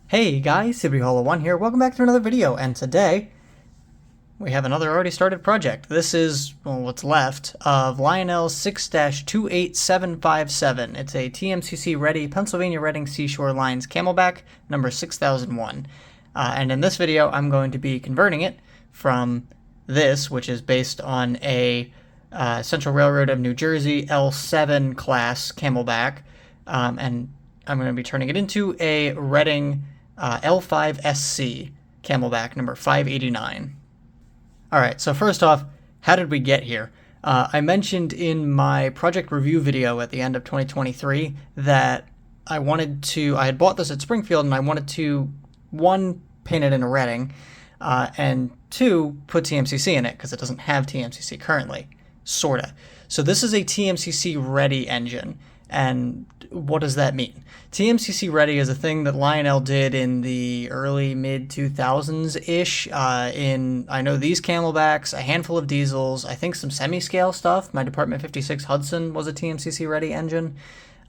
Hey guys, CBHolo1 here. Welcome back to another video, and today we have another already started project. This is, well, what's left of Lionel 6-28757. It's a TMCC ready Pennsylvania Reading Seashore Lines Camelback number 6001. And in this video, I'm going to be converting it from this, which is based on a Central Railroad of New Jersey L7 class Camelback, and I'm going to be turning it into a Reading L5sc Camelback number 589. Alright, so first off, how did we get here? I mentioned in my project review video at the end of 2023 that I had bought this at Springfield and I wanted to, one, paint it in a Reading, and two, put TMCC in it because it doesn't have TMCC currently. Sorta. So this is a TMCC ready engine. And what does that mean? TMCC ready is a thing that Lionel did in the early mid-2000s-ish in, I know, these Camelbacks, a handful of diesels, I think some semi-scale stuff. My Department 56 Hudson was a TMCC ready engine.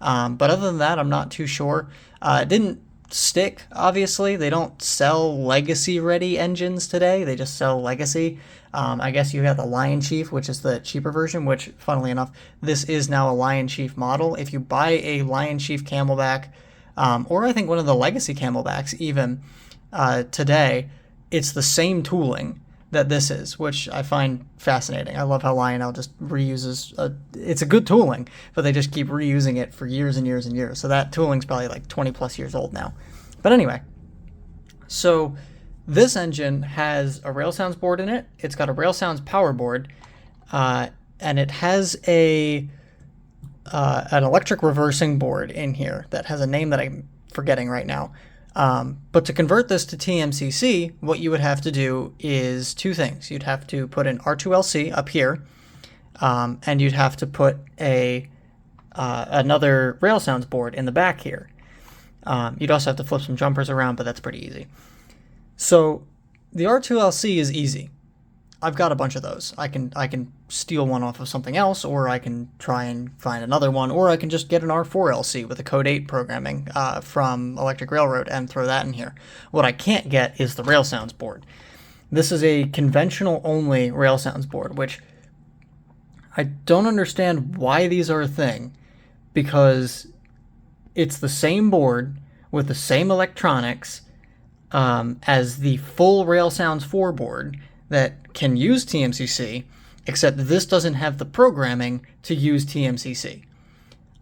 But other than that, I'm not too sure. It didn't stick, obviously. They don't sell legacy ready engines today. They just sell legacy. I guess you have the Lion Chief, which is the cheaper version, which, funnily enough, this is now a Lion Chief model. If you buy a Lion Chief Camelback, or I think one of the legacy Camelbacks even, today, it's the same tooling that this is, which I find fascinating. I love how Lionel just reuses, it's a good tooling, but they just keep reusing it for years and years and years. So that tooling's probably like 20 plus years old now. But anyway, so this engine has a RailSounds board in it. It's got a RailSounds power board, and it has an electric reversing board in here that has a name that I'm forgetting right now. But to convert this to TMCC, what you would have to do is two things. You'd have to put an R2LC up here, and you'd have to put another RailSounds board in the back here. You'd also have to flip some jumpers around, but that's pretty easy. So the R2LC is easy. I've got a bunch of those. I can steal one off of something else, or I can try and find another one, or I can just get an R4LC with a Code 8 programming from Electric Railroad and throw that in here. What I can't get is the RailSounds board. This is a conventional only RailSounds board, which I don't understand why these are a thing, because it's the same board with the same electronics as the full RailSounds 4 board that can use TMCC, except this doesn't have the programming to use TMCC.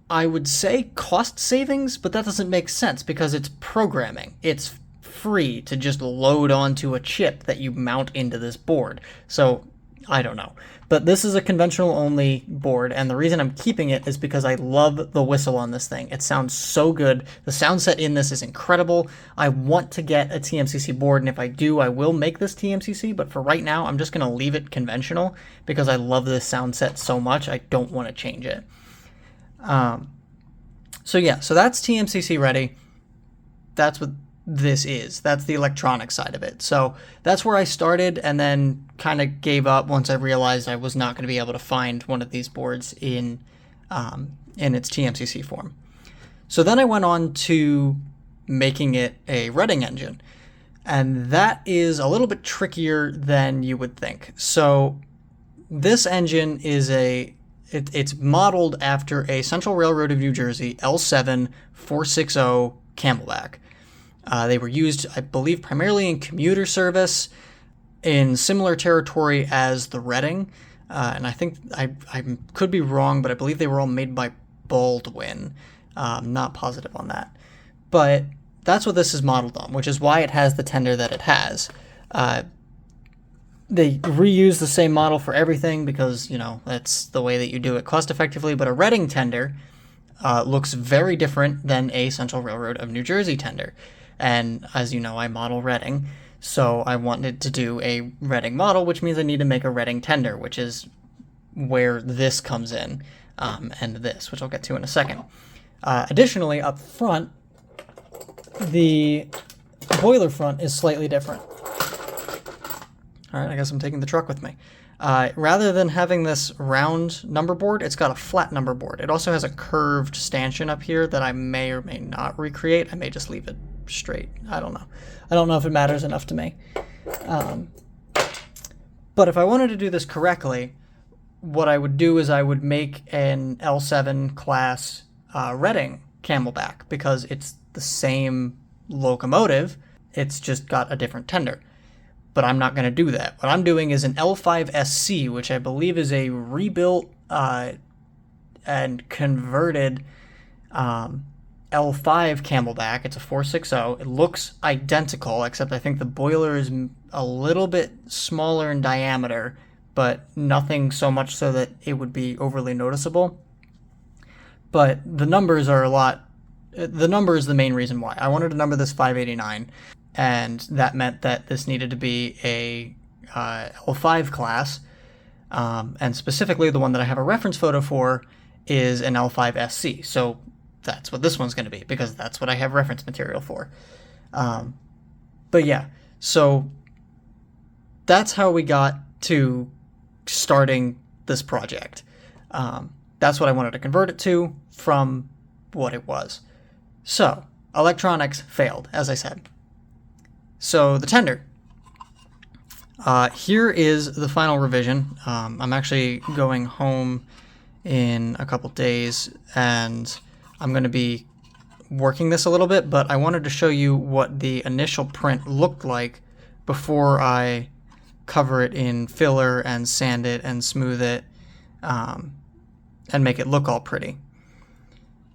I would say cost savings, but that doesn't make sense because it's programming. It's free to just load onto a chip that you mount into this board. So I don't know. But this is a conventional only board, and the reason I'm keeping it is because I love the whistle on this thing. It sounds so good. The sound set in this is incredible. I want to get a TMCC board, and if I do, I will make this TMCC, but for right now, I'm just going to leave it conventional because I love this sound set so much, I don't want to change it. So yeah, so that's TMCC ready. That's what this is. That's the electronic side of it. So that's where I started and then kind of gave up once I realized I was not going to be able to find one of these boards in its TMCC form. So then I went on to making it a Reading engine, and that is a little bit trickier than you would think. So this engine is it's modeled after a Central Railroad of New Jersey L7 460 Camelback. They were used, I believe, primarily in commuter service in similar territory as the Reading. And I think, I could be wrong, but I believe they were all made by Baldwin. I'm not positive on that. But that's what this is modeled on, which is why it has the tender that it has. They reuse the same model for everything because, you know, that's the way that you do it cost effectively. But a Reading tender looks very different than a Central Railroad of New Jersey tender. And as you know, I model Reading, so I wanted to do a Reading model, which means I need to make a Reading tender, which is where this comes in, and this, which I'll get to in a second. Additionally, up front, the boiler front is slightly different. All right, I guess I'm taking the truck with me. Rather than having this round number board, it's got a flat number board. It also has a curved stanchion up here that I may or may not recreate. I may just leave it straight. I don't know. I don't know if it matters enough to me. But if I wanted to do this correctly, what I would do is I would make an L7 class Reading Camelback, because it's the same locomotive, it's just got a different tender. But I'm not going to do that. What I'm doing is an L5sc, which I believe is a rebuilt and converted L5 Camelback. It's a 460. It looks identical, except I think the boiler is a little bit smaller in diameter, but nothing so much so that it would be overly noticeable. But the numbers are the number is the main reason why. I wanted to number this 589, and that meant that this needed to be a L5 class, and specifically the one that I have a reference photo for is an L5sc. So that's what this one's going to be, because that's what I have reference material for. But yeah, so that's how we got to starting this project. That's what I wanted to convert it to from what it was. So electronics failed, as I said. So the tender. Here is the final revision. I'm actually going home in a couple days, and I'm going to be working this a little bit, but I wanted to show you what the initial print looked like before I cover it in filler and sand it and smooth it and make it look all pretty.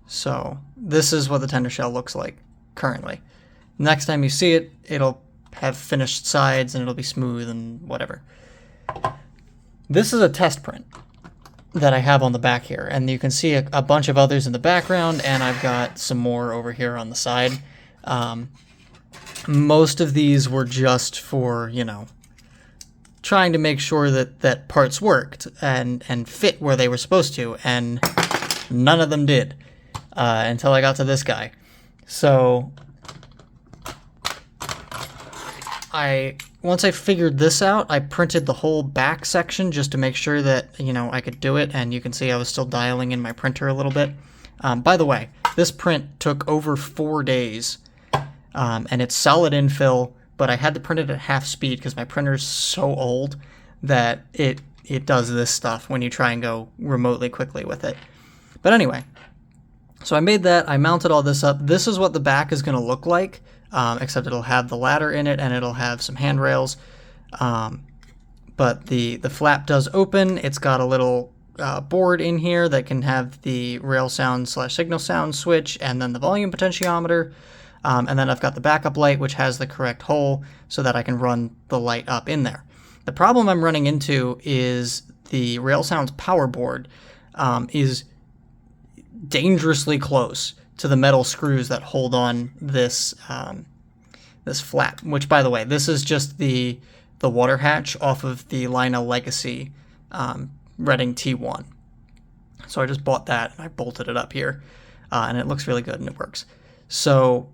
So this is what the tender shell looks like currently. Next time you see it, it'll have finished sides and it'll be smooth and whatever. This is a test print that I have on the back here, and you can see a bunch of others in the background, and I've got some more over here on the side. Most of these were just for, you know, trying to make sure that parts worked and fit where they were supposed to, and none of them did until I got to this guy. So once I figured this out, I printed the whole back section just to make sure that, you know, I could do it, and you can see I was still dialing in my printer a little bit. By the way, this print took over 4 days, and it's solid infill, but I had to print it at half speed because my printer's so old that it does this stuff when you try and go remotely quickly with it. But anyway, so I made that, I mounted all this up. This is what the back is going to look like, except it'll have the ladder in it and it'll have some handrails. But the flap does open. It's got a little board in here that can have the rail sound / signal sound switch, and then the volume potentiometer. And then I've got the backup light, which has the correct hole so that I can run the light up in there. The problem I'm running into is the rail sound's power board is dangerously close to the metal screws that hold on this this flap, which, by the way, this is just the water hatch off of the Lionel Legacy Reading T1. So I just bought that and I bolted it up here, and it looks really good and it works. So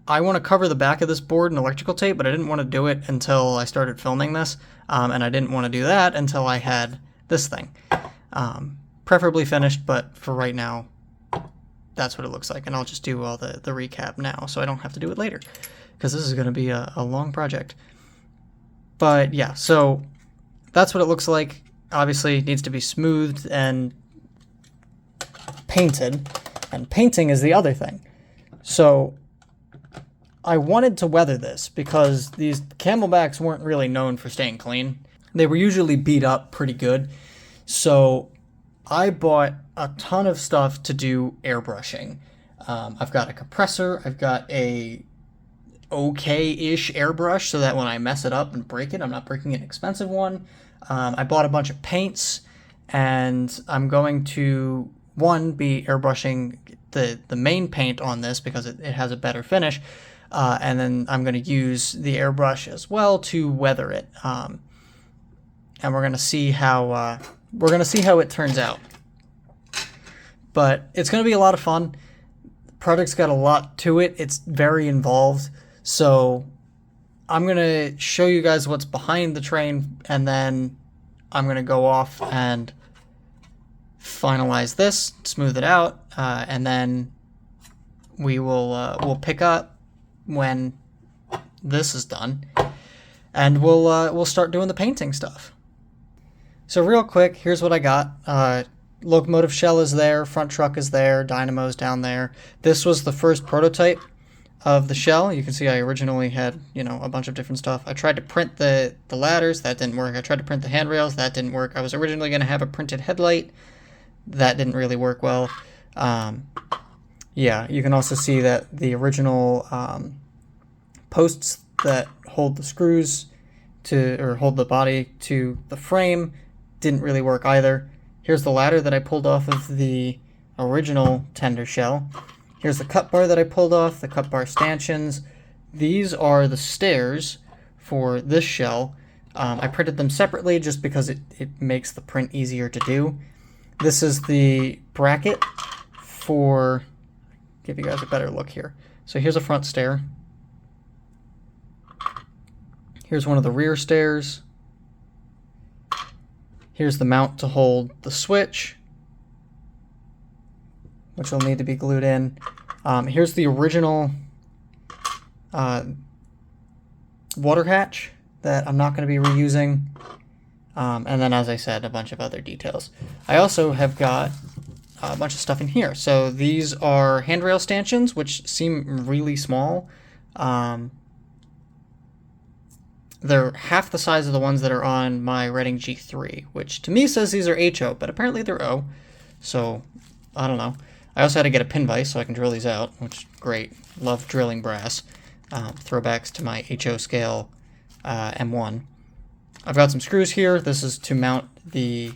I want to cover the back of this board in electrical tape, but I didn't want to do it until I started filming this, and I didn't want to do that until I had this thing. Preferably finished, but for right now, that's what it looks like, and I'll just do all the recap now so I don't have to do it later, because this is going to be a long project. But yeah, so that's what it looks like. Obviously, it needs to be smoothed and painted, and painting is the other thing. So I wanted to weather this because these Camelbacks weren't really known for staying clean. They were usually beat up pretty good. So I bought a ton of stuff to do airbrushing. I've got a compressor. I've got a okay-ish airbrush so that when I mess it up and break it, I'm not breaking an expensive one. I bought a bunch of paints, and I'm going to, be airbrushing the main paint on this because it has a better finish. And then I'm going to use the airbrush as well to weather it, and we're going to see how it turns out. But it's going to be a lot of fun. The project's got a lot to it. It's very involved. So I'm going to show you guys what's behind the train, and then I'm going to go off and finalize this, smooth it out, and then we'll pick up when this is done, and we'll start doing the painting stuff. So real quick, here's what I got. Locomotive shell is there, front truck is there, dynamo's down there. This was the first prototype of the shell. You can see I originally had, a bunch of different stuff. I tried to print the ladders, that didn't work. I tried to print the handrails, that didn't work. I was originally going to have a printed headlight, that didn't really work well. Yeah, you can also see that the original posts that hold the screws or hold the body to the frame didn't really work either. Here's the ladder that I pulled off of the original tender shell. Here's the cut bar that I pulled off, the cut bar stanchions. These are the stairs for this shell. I printed them separately just because it makes the print easier to do. This is the bracket for, give you guys a better look here. So here's a front stair. Here's one of the rear stairs. Here's the mount to hold the switch, which will need to be glued in. Here's the original water hatch that I'm not going to be reusing. And then, as I said, a bunch of other details. I also have got a bunch of stuff in here. So these are handrail stanchions, which seem really small. They're half the size of the ones that are on my Reading G3, which to me says these are HO, but apparently they're O. So, I don't know. I also had to get a pin vise so I can drill these out, which is great. Love drilling brass. Throwbacks to my HO scale M1. I've got some screws here. This is to mount the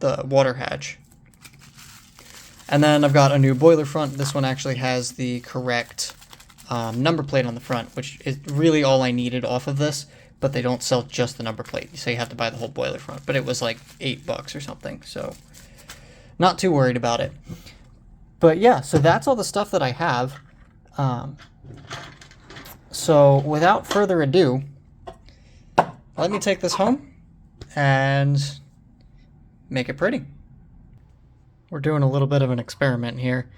water hatch. And then I've got a new boiler front. This one actually has the correct number plate on the front, which is really all I needed off of this, but they don't sell just the number plate, so you have to buy the whole boiler front. But it was like $8 or something, so not too worried about it. But yeah, so that's all the stuff that I have. So without further ado, let me take this home and make it pretty. We're doing a little bit of an experiment here.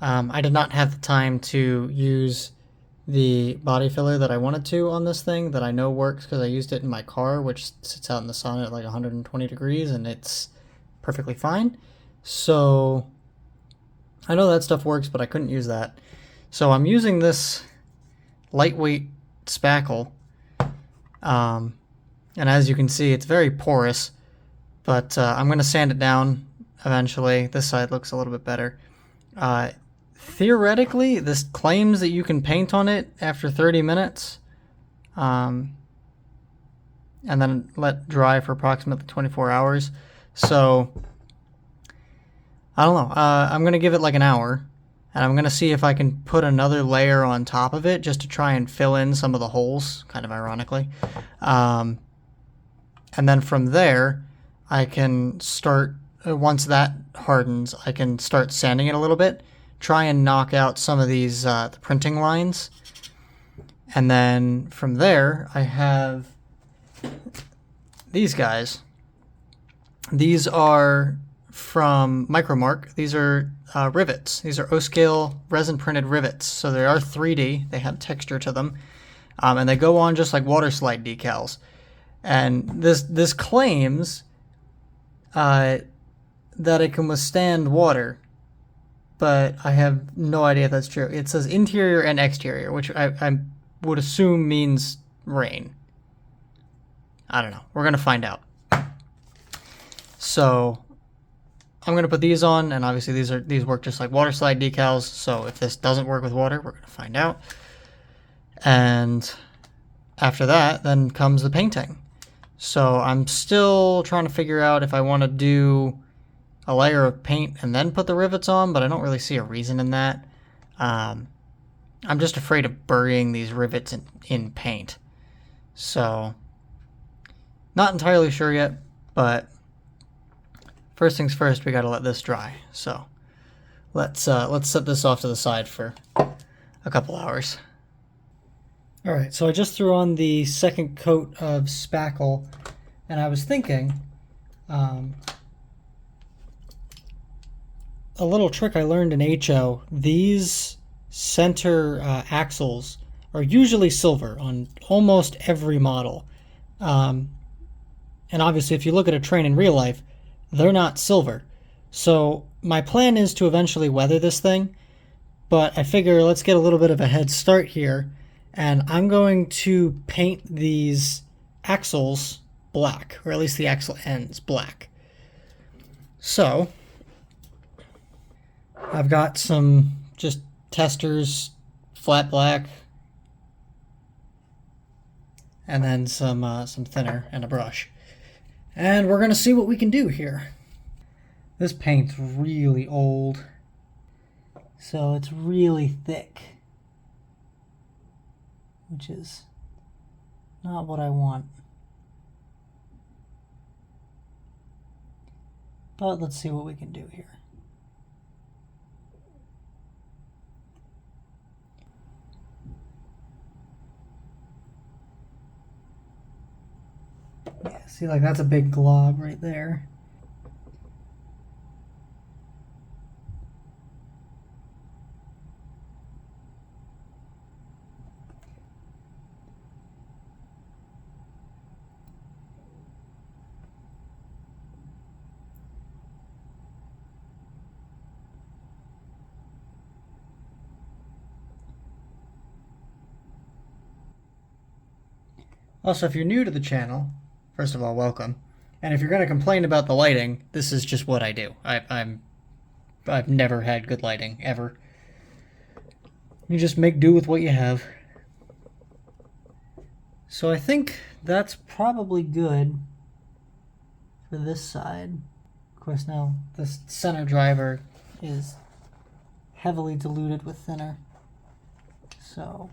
I did not have the time to use the body filler that I wanted to on this thing that I know works because I used it in my car, which sits out in the sun at like 120 degrees and it's perfectly fine. So I know that stuff works, but I couldn't use that. So I'm using this lightweight spackle. And as you can see, it's very porous, but I'm going to sand it down eventually. This side looks a little bit better. Theoretically, this claims that you can paint on it after 30 minutes, and then let dry for approximately 24 hours. So, I don't know. I'm going to give it like an hour, and I'm going to see if I can put another layer on top of it just to try and fill in some of the holes, kind of ironically. And then from there, I can start, once that hardens, I can start sanding it a little bit, try and knock out some of these the printing lines. And then from there, I have these guys. These are from Micromark. These are rivets. These are O-scale resin printed rivets. So they are 3D. They have texture to them. And they go on just like water slide decals. And this claims that it can withstand water, but I have no idea if that's true. It says interior and exterior, which I would assume means rain. I don't know. We're going to find out. So I'm going to put these on, and obviously these work just like water slide decals, so if this doesn't work with water, we're going to find out. And after that, then comes the painting. So I'm still trying to figure out if I want to do a layer of paint and then put the rivets on, but I don't really see a reason in that. I'm just afraid of burying these rivets in paint. So, not entirely sure yet, but first things first, we gotta let this dry. So, let's set this off to the side for a couple hours. Alright, so I just threw on the second coat of spackle, and I was thinking, a little trick I learned in HO, these center axles are usually silver on almost every model. And obviously, if you look at a train in real life, they're not silver. So my plan is to eventually weather this thing, but I figure let's get a little bit of a head start here, and I'm going to paint these axles black, or at least the axle ends black. So I've got some just testers, flat black, and then some thinner and a brush. And we're gonna see what we can do here. This paint's really old, so it's really thick, which is not what I want. But let's see what we can do here. Yeah, see, like that's a big glob right there. Also, if you're new to the channel, first of all, welcome. And if you're going to complain about the lighting, this is just what I do. I've never had good lighting, ever. You just make do with what you have. So I think that's probably good for this side. Of course, now this center driver is heavily diluted with thinner. So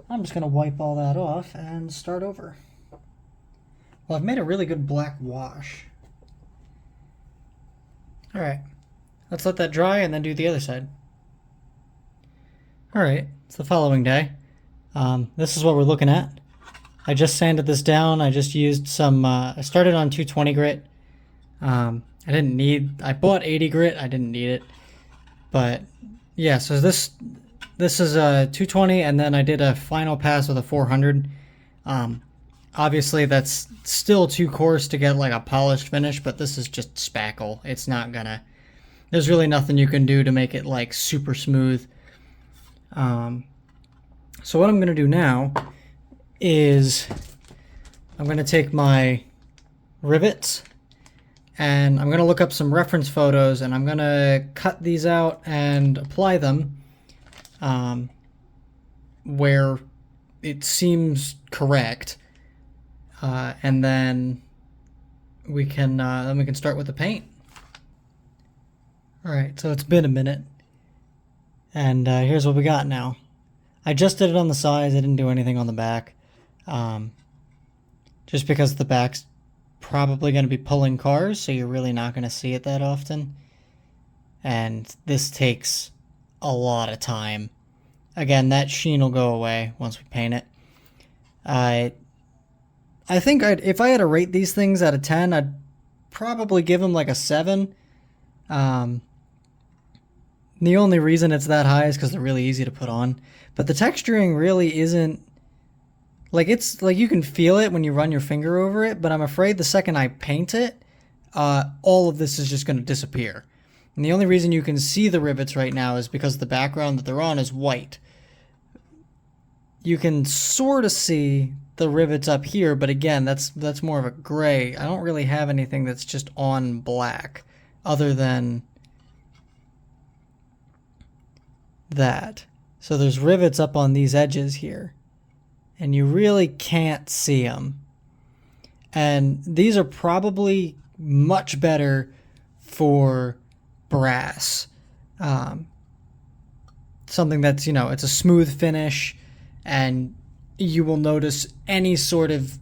I'm just going to wipe all that off and start over. Well, I've made a really good black wash. Alright, let's let that dry and then do the other side. Alright, it's the following day. This is what we're looking at. I just sanded this down. I just used some, I started on 220 grit. I bought 80 grit. I didn't need it. But yeah, so this is a 220, and then I did a final pass with a 400. Obviously, that's still too coarse to get like a polished finish, but this is just spackle. It's not gonna... There's really nothing you can do to make it like super smooth. So what I'm gonna do now is I'm gonna take my rivets and I'm gonna look up some reference photos, and I'm gonna cut these out and apply them where it seems correct, and then we can start with the paint. All right, so it's been a minute, and here's what we got now. I just did it on the sides. I didn't do anything on the back, just because the back's probably going to be pulling cars, so you're really not going to see it that often, and this takes a lot of time. Again, that sheen will go away once we paint it. I think if I had to rate these things out of 10, I'd probably give them like a 7. The only reason it's that high is because they're really easy to put on. But the texturing really isn't... Like, it's like you can feel it when you run your finger over it, but I'm afraid the second I paint it, all of this is just going to disappear. And the only reason you can see the rivets right now is because the background that they're on is white. You can sort of see the rivets up here, but again, that's more of a gray. I don't really have anything that's just on black other than that. So there's rivets up on these edges here, and you really can't see them. And these are probably much better for brass. Something that's, it's a smooth finish, and you will notice any sort of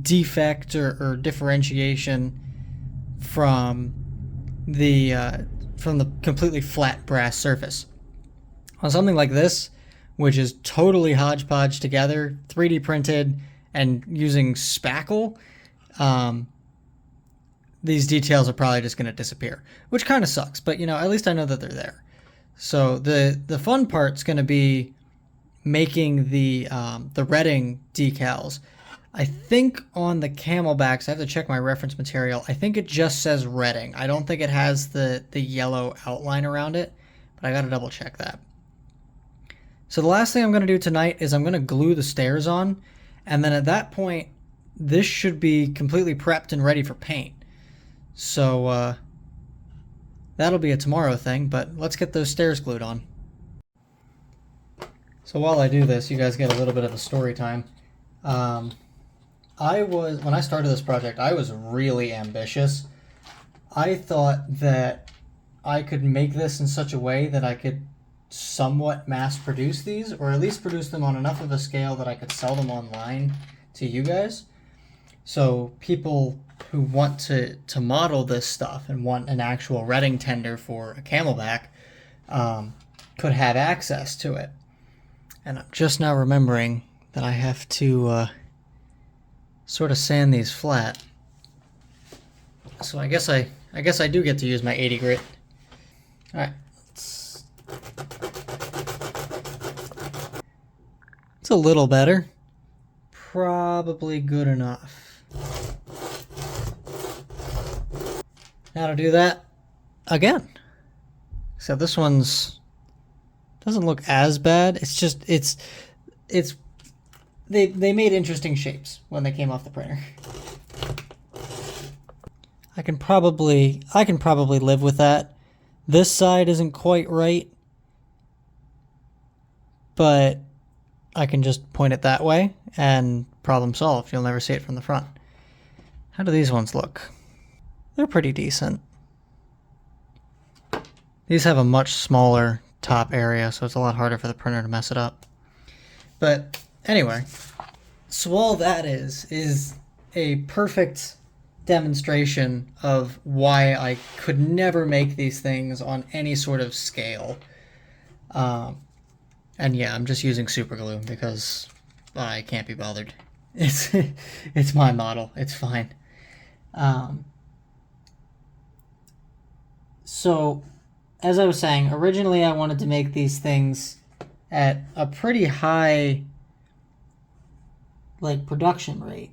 defect or differentiation from the completely flat brass surface. On something like this, which is totally hodgepodge together, 3D printed, and using spackle, these details are probably just going to disappear, which kind of sucks, but at least I know that they're there. So the fun part's going to be making the Reading decals. I think on the Camelbacks, I have to check my reference material. I think it just says Reading. I don't think it has the yellow outline around it, but I got to double check that. So the last thing I'm going to do tonight is I'm going to glue the stairs on, and then at that point, this should be completely prepped and ready for paint. So that'll be a tomorrow thing, but let's get those stairs glued on. So while I do this, you guys get a little bit of a story time. When I started this project, I was really ambitious. I thought that I could make this in such a way that I could somewhat mass produce these, or at least produce them on enough of a scale that I could sell them online to you guys. So people who want to model this stuff and want an actual Reading tender for a Camelback could have access to it. And I'm just now remembering that I have to sort of sand these flat. So I guess I do get to use my 80 grit. All right. It's a little better. Probably good enough. Now to do that again. So this one's doesn't look as bad. It's just they made interesting shapes when they came off the printer. I can probably live with that. This side isn't quite right, but I can just point it that way and problem solved. You'll never see it from the front. How do these ones look? They're pretty decent. These have a much smaller top area, so it's a lot harder for the printer to mess it up. But anyway, so all that is a perfect demonstration of why I could never make these things on any sort of scale. And yeah, I'm just using super glue because I can't be bothered. It's my model. It's fine. So, as I was saying, originally I wanted to make these things at a pretty high, production rate.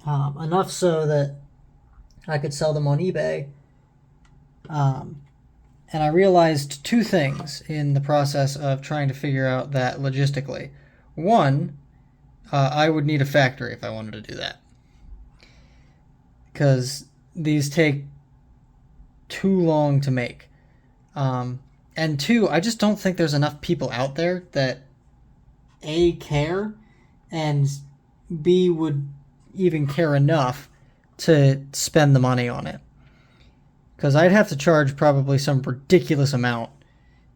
Enough so that I could sell them on eBay. And I realized two things in the process of trying to figure out that logistically. One, I would need a factory if I wanted to do that. Because these take too long to make. And two, I just don't think there's enough people out there that A, care, and B, would even care enough to spend the money on it. Because I'd have to charge probably some ridiculous amount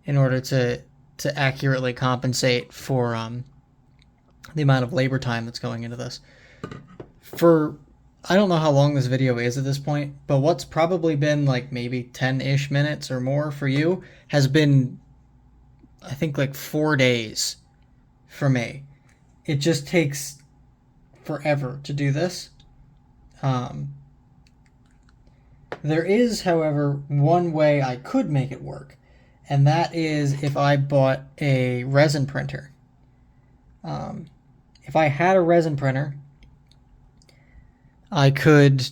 in order to accurately compensate for the amount of labor time that's going into this. I don't know how long this video is at this point, but what's probably been maybe 10-ish minutes or more for you has been, I think, 4 days for me. It just takes forever to do this. There is, however, one way I could make it work, and that is if I bought a resin printer. If I had a resin printer, I could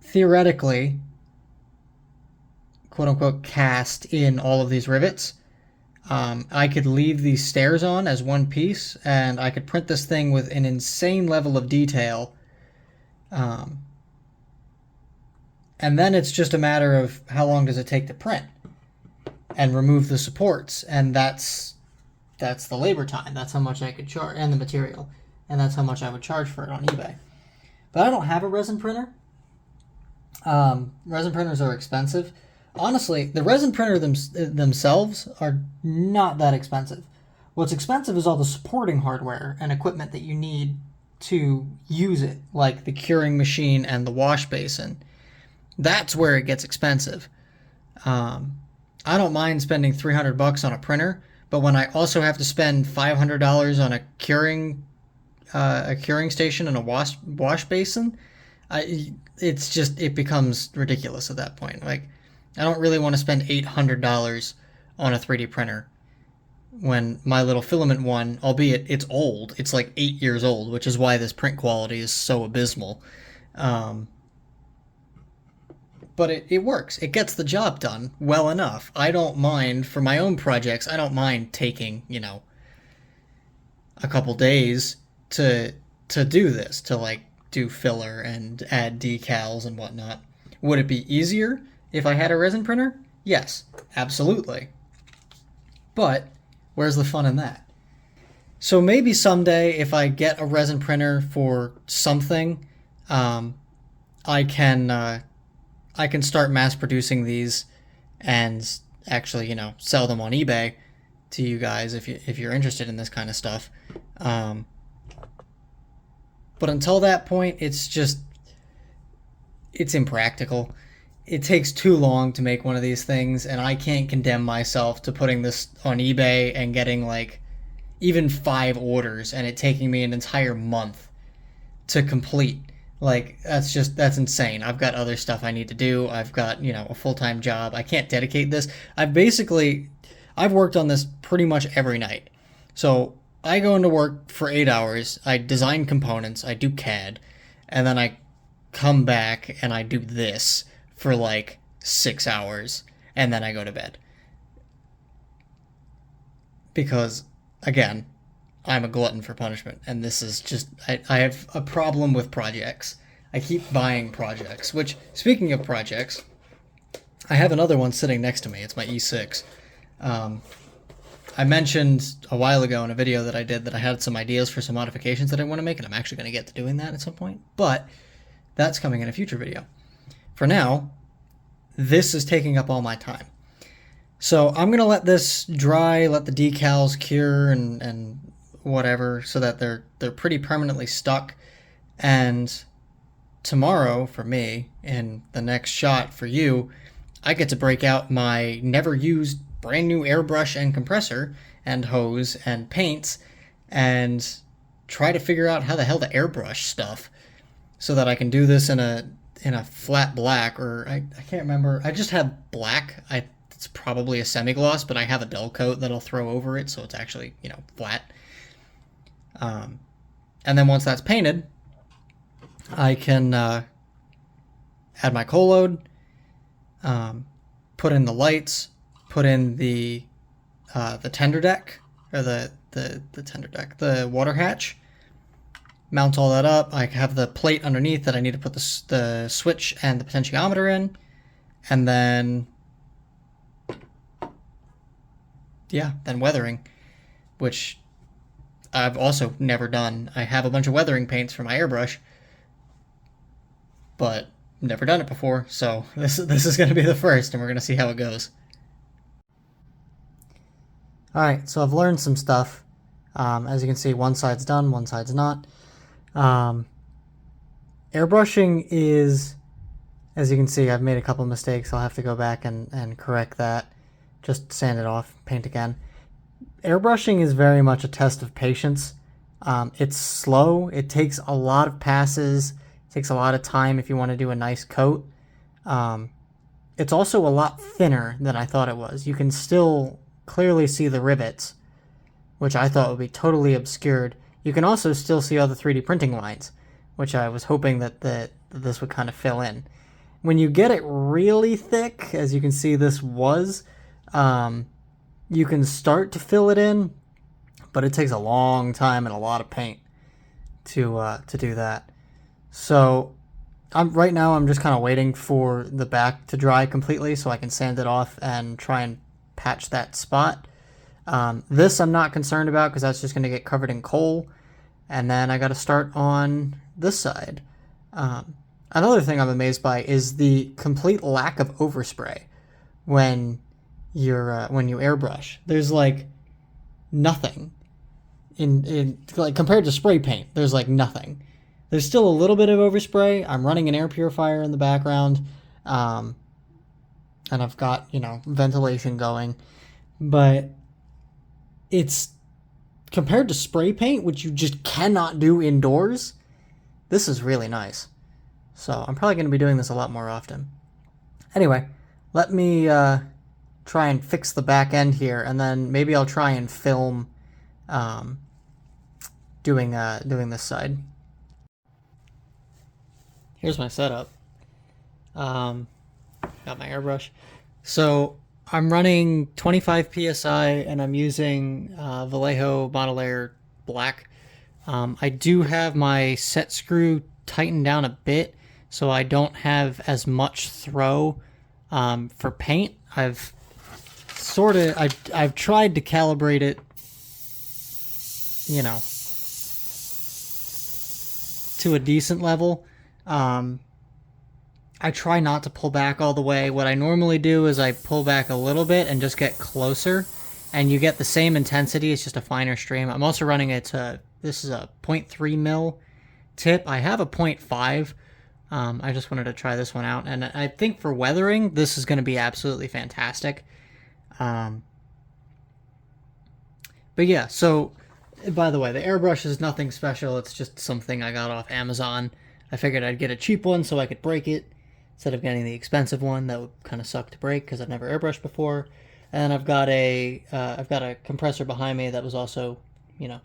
theoretically, quote-unquote, cast in all of these rivets. I could leave these stairs on as one piece, and I could print this thing with an insane level of detail. And then it's just a matter of how long does it take to print and remove the supports, and that's the labor time. That's how much I could charge, and the material, and that's how much I would charge for it on eBay. But I don't have a resin printer. Resin printers are expensive. Honestly, the resin printer themselves are not that expensive. What's expensive is all the supporting hardware and equipment that you need to use it, like the curing machine and the wash basin. That's where it gets expensive. I don't mind spending $300 on a printer, but when I also have to spend $500 on a curing station and a wash basin, it becomes ridiculous at that point. I don't really want to spend $800 on a 3D printer when my little filament one, albeit it's old, it's like 8 years old, which is why this print quality is so abysmal. But it works. It gets the job done well enough. I don't mind, for my own projects, I don't mind taking, a couple days to do this, to like do filler and add decals and whatnot. Would it be easier if I had a resin printer? Yes, absolutely. But where's the fun in that? So maybe someday, if I get a resin printer for something, I can start mass producing these and actually, sell them on eBay to you guys if you're interested in this kind of stuff. But until that point, it's impractical. It takes too long to make one of these things, and I can't condemn myself to putting this on eBay and getting like even 5 orders and it taking me an entire month to complete. Like, that's insane. I've got other stuff I need to do. I've got, a full-time job. I can't dedicate this. I've worked on this pretty much every night. So I go into work for 8 hours. I design components. I do CAD. And then I come back and I do this for like 6 hours. And then I go to bed. Because, again, I'm a glutton for punishment, and this is just, I have a problem with projects. I keep buying projects, which, speaking of projects, I have another one sitting next to me. It's my E6. I mentioned a while ago in a video that I did that I had some ideas for some modifications that I want to make, and I'm actually going to get to doing that at some point, but that's coming in a future video. For now, this is taking up all my time. So I'm going to let this dry, let the decals cure and whatever, so that they're pretty permanently stuck. And tomorrow, for me, in the next shot for you, I get to break out my never used brand new airbrush and compressor and hose and paints and try to figure out how the hell to airbrush stuff so that I can do this in a flat black, or I can't remember. I just have black. It's probably a semi-gloss, but I have a dull coat that I'll throw over it so it's actually, flat. And then once that's painted, I can add my coal load, put in the lights, put in the tender deck, or the tender deck, the water hatch, mount all that up. I have the plate underneath that I need to put the switch and the potentiometer in, and then, then weathering, which I've also never done. I have a bunch of weathering paints for my airbrush, but never done it before, so this is going to be the first, and we're going to see how it goes. Alright, so I've learned some stuff. As you can see, one side's done, one side's not. Airbrushing is, as you can see, I've made a couple mistakes. I'll have to go back and correct that. Just sand it off, paint again. Airbrushing is very much a test of patience. It's slow. It takes a lot of passes. It takes a lot of time if you want to do a nice coat. It's also a lot thinner than I thought it was. You can still clearly see the rivets, which I thought would be totally obscured. You can also still see all the 3D printing lines, which I was hoping that this would kind of fill in. When you get it really thick, as you can see this was, you can start to fill it in, but it takes a long time and a lot of paint to do that. So right now I'm just kind of waiting for the back to dry completely so I can sand it off and try and patch that spot. This I'm not concerned about because that's just going to get covered in coal, and then I got to start on this side. Another thing I'm amazed by is the complete lack of overspray when you airbrush. There's like nothing in like compared to spray paint. There's like nothing. There's still a little bit of overspray. I'm running an air purifier in the background, and I've got ventilation going, but it's compared to spray paint, which you just cannot do indoors. This is really nice. So I'm probably going to be doing this a lot more often. Anyway, let me try and fix the back end here, and then maybe I'll try and film doing this side. Here's my setup. Got my airbrush. So I'm running 25 psi, and I'm using Vallejo Model Air Black. I do have my set screw tightened down a bit, so I don't have as much throw for paint. I've tried to calibrate it, you know, to a decent level. I try not to pull back all the way. What I normally do is I pull back a little bit and just get closer, and you get the same intensity. It's just a finer stream. I'm also running it to, this is a 0.3 mil tip. I have a 0.5. I just wanted to try this one out, and I think for weathering, this is going to be absolutely fantastic. But yeah, so by the way, the airbrush is nothing special. It's just something I got off Amazon. I figured I'd get a cheap one so I could break it instead of getting the expensive one that would kind of suck to break because I've never airbrushed before. And I've got a compressor behind me that was also, you know,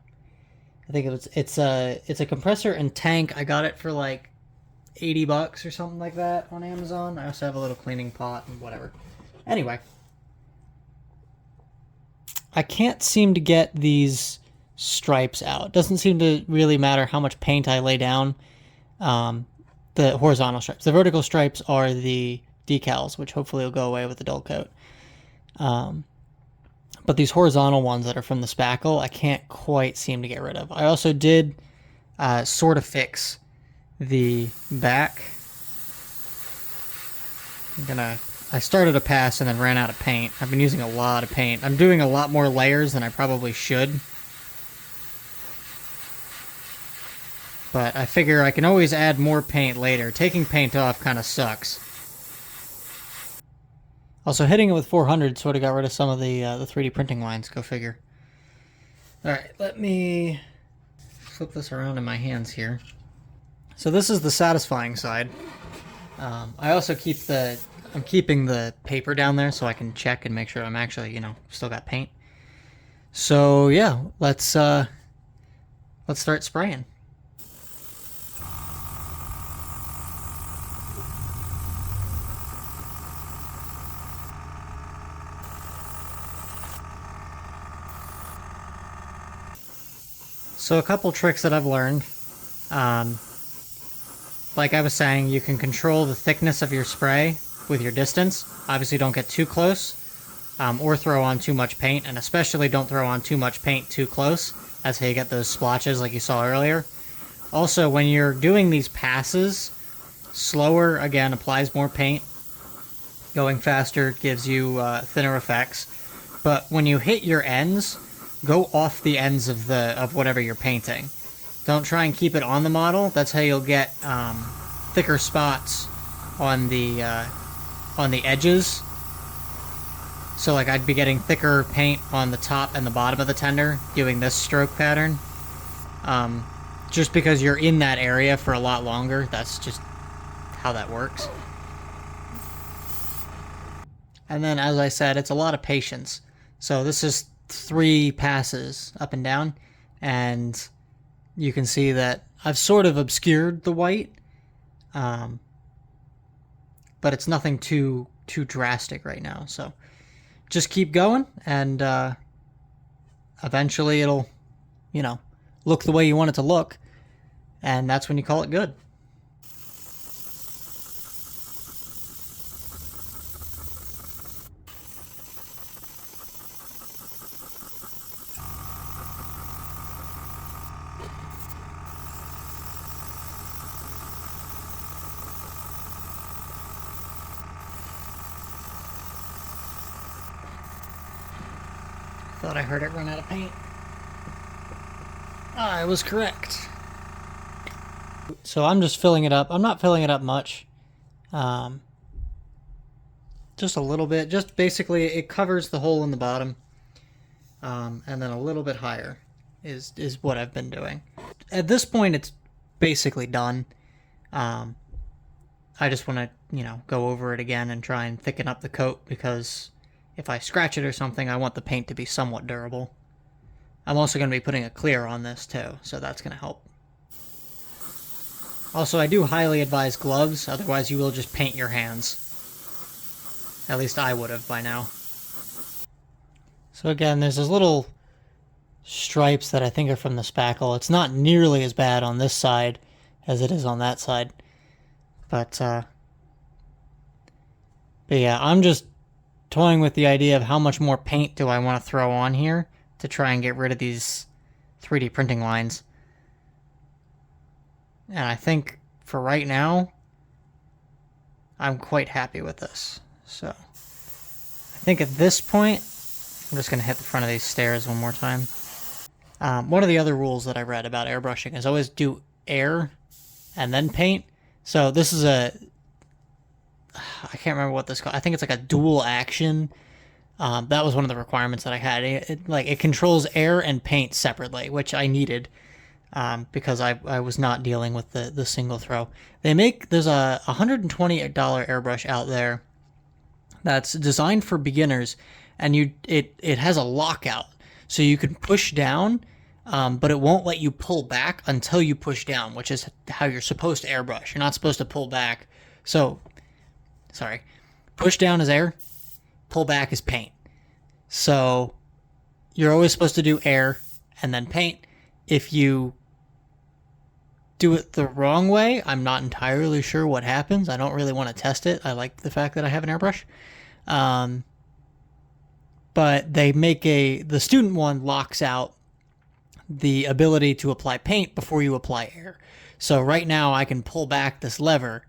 I think it's a compressor and tank. I got it for like $80 or something like that on Amazon. I also have a little cleaning pot and whatever. Anyway, I can't seem to get these stripes out. Doesn't seem to really matter how much paint I lay down. The horizontal stripes. The vertical stripes are the decals, which hopefully will go away with the dull coat. But these horizontal ones that are from the spackle, I can't quite seem to get rid of. I also did sort of fix the back. I started a pass and then ran out of paint. I've been using a lot of paint. I'm doing a lot more layers than I probably should. But I figure I can always add more paint later. Taking paint off kind of sucks. Also, hitting it with 400 sort of got rid of some of the 3D printing lines. Go figure. Alright, let me flip this around in my hands here. So this is the satisfying side. I also I'm keeping the paper down there so I can check and make sure I'm actually, you know, still got paint. So yeah, let's start spraying. So a couple tricks that I've learned. Like I was saying, you can control the thickness of your spray with your distance. Obviously don't get too close or throw on too much paint, and especially don't throw on too much paint too close. That's how you get those splotches like you saw earlier. Also, when you're doing these passes, slower, again, applies more paint. Going faster gives you thinner effects. But when you hit your ends, go off the ends of whatever you're painting. Don't try and keep it on the model. That's how you'll get thicker spots on the edges. So like I'd be getting thicker paint on the top and the bottom of the tender doing this stroke pattern. Just because you're in that area for a lot longer. That's just how that works. And then, as I said, it's a lot of patience. So this is 3 passes up and down, and you can see that I've sort of obscured the white, but it's nothing too drastic right now. So just keep going, and eventually it'll, you know, look the way you want it to look, and that's when you call it good. Thought I heard it run out of paint. I was correct. So I'm just filling it up. I'm not filling it up much. Just a little bit. Just basically it covers the hole in the bottom. And then a little bit higher is what I've been doing. At this point it's basically done. I I just want to, you know, go over it again and try and thicken up the coat, because if I scratch it or something, I want the paint to be somewhat durable. I'm also going to be putting a clear on this too, so that's going to help. Also, I do highly advise gloves, otherwise you will just paint your hands. At least I would have by now. So again, there's those little stripes that I think are from the spackle. It's not nearly as bad on this side as it is on that side. But yeah, I'm just toying with the idea of how much more paint do I want to throw on here to try and get rid of these 3D printing lines. And I think for right now, I'm quite happy with this. So I think at this point, I'm just going to hit the front of these stairs one more time. One of the other rules that I read about airbrushing is always do air and then paint. So this is I can't remember what this is called. I think it's like a dual action. That was one of the requirements that I had. It controls air and paint separately, which I needed because I was not dealing with the single throw. There's a $120 airbrush out there that's designed for beginners, and it has a lockout, so you can push down, but it won't let you pull back until you push down, which is how you're supposed to airbrush. You're not supposed to pull back. So, sorry, push down is air, pull back is paint. So you're always supposed to do air and then paint. If you do it the wrong way, I'm not entirely sure what happens. I don't really want to test it. I like the fact that I have an airbrush. But they make the student one locks out the ability to apply paint before you apply air. So right now I can pull back this lever,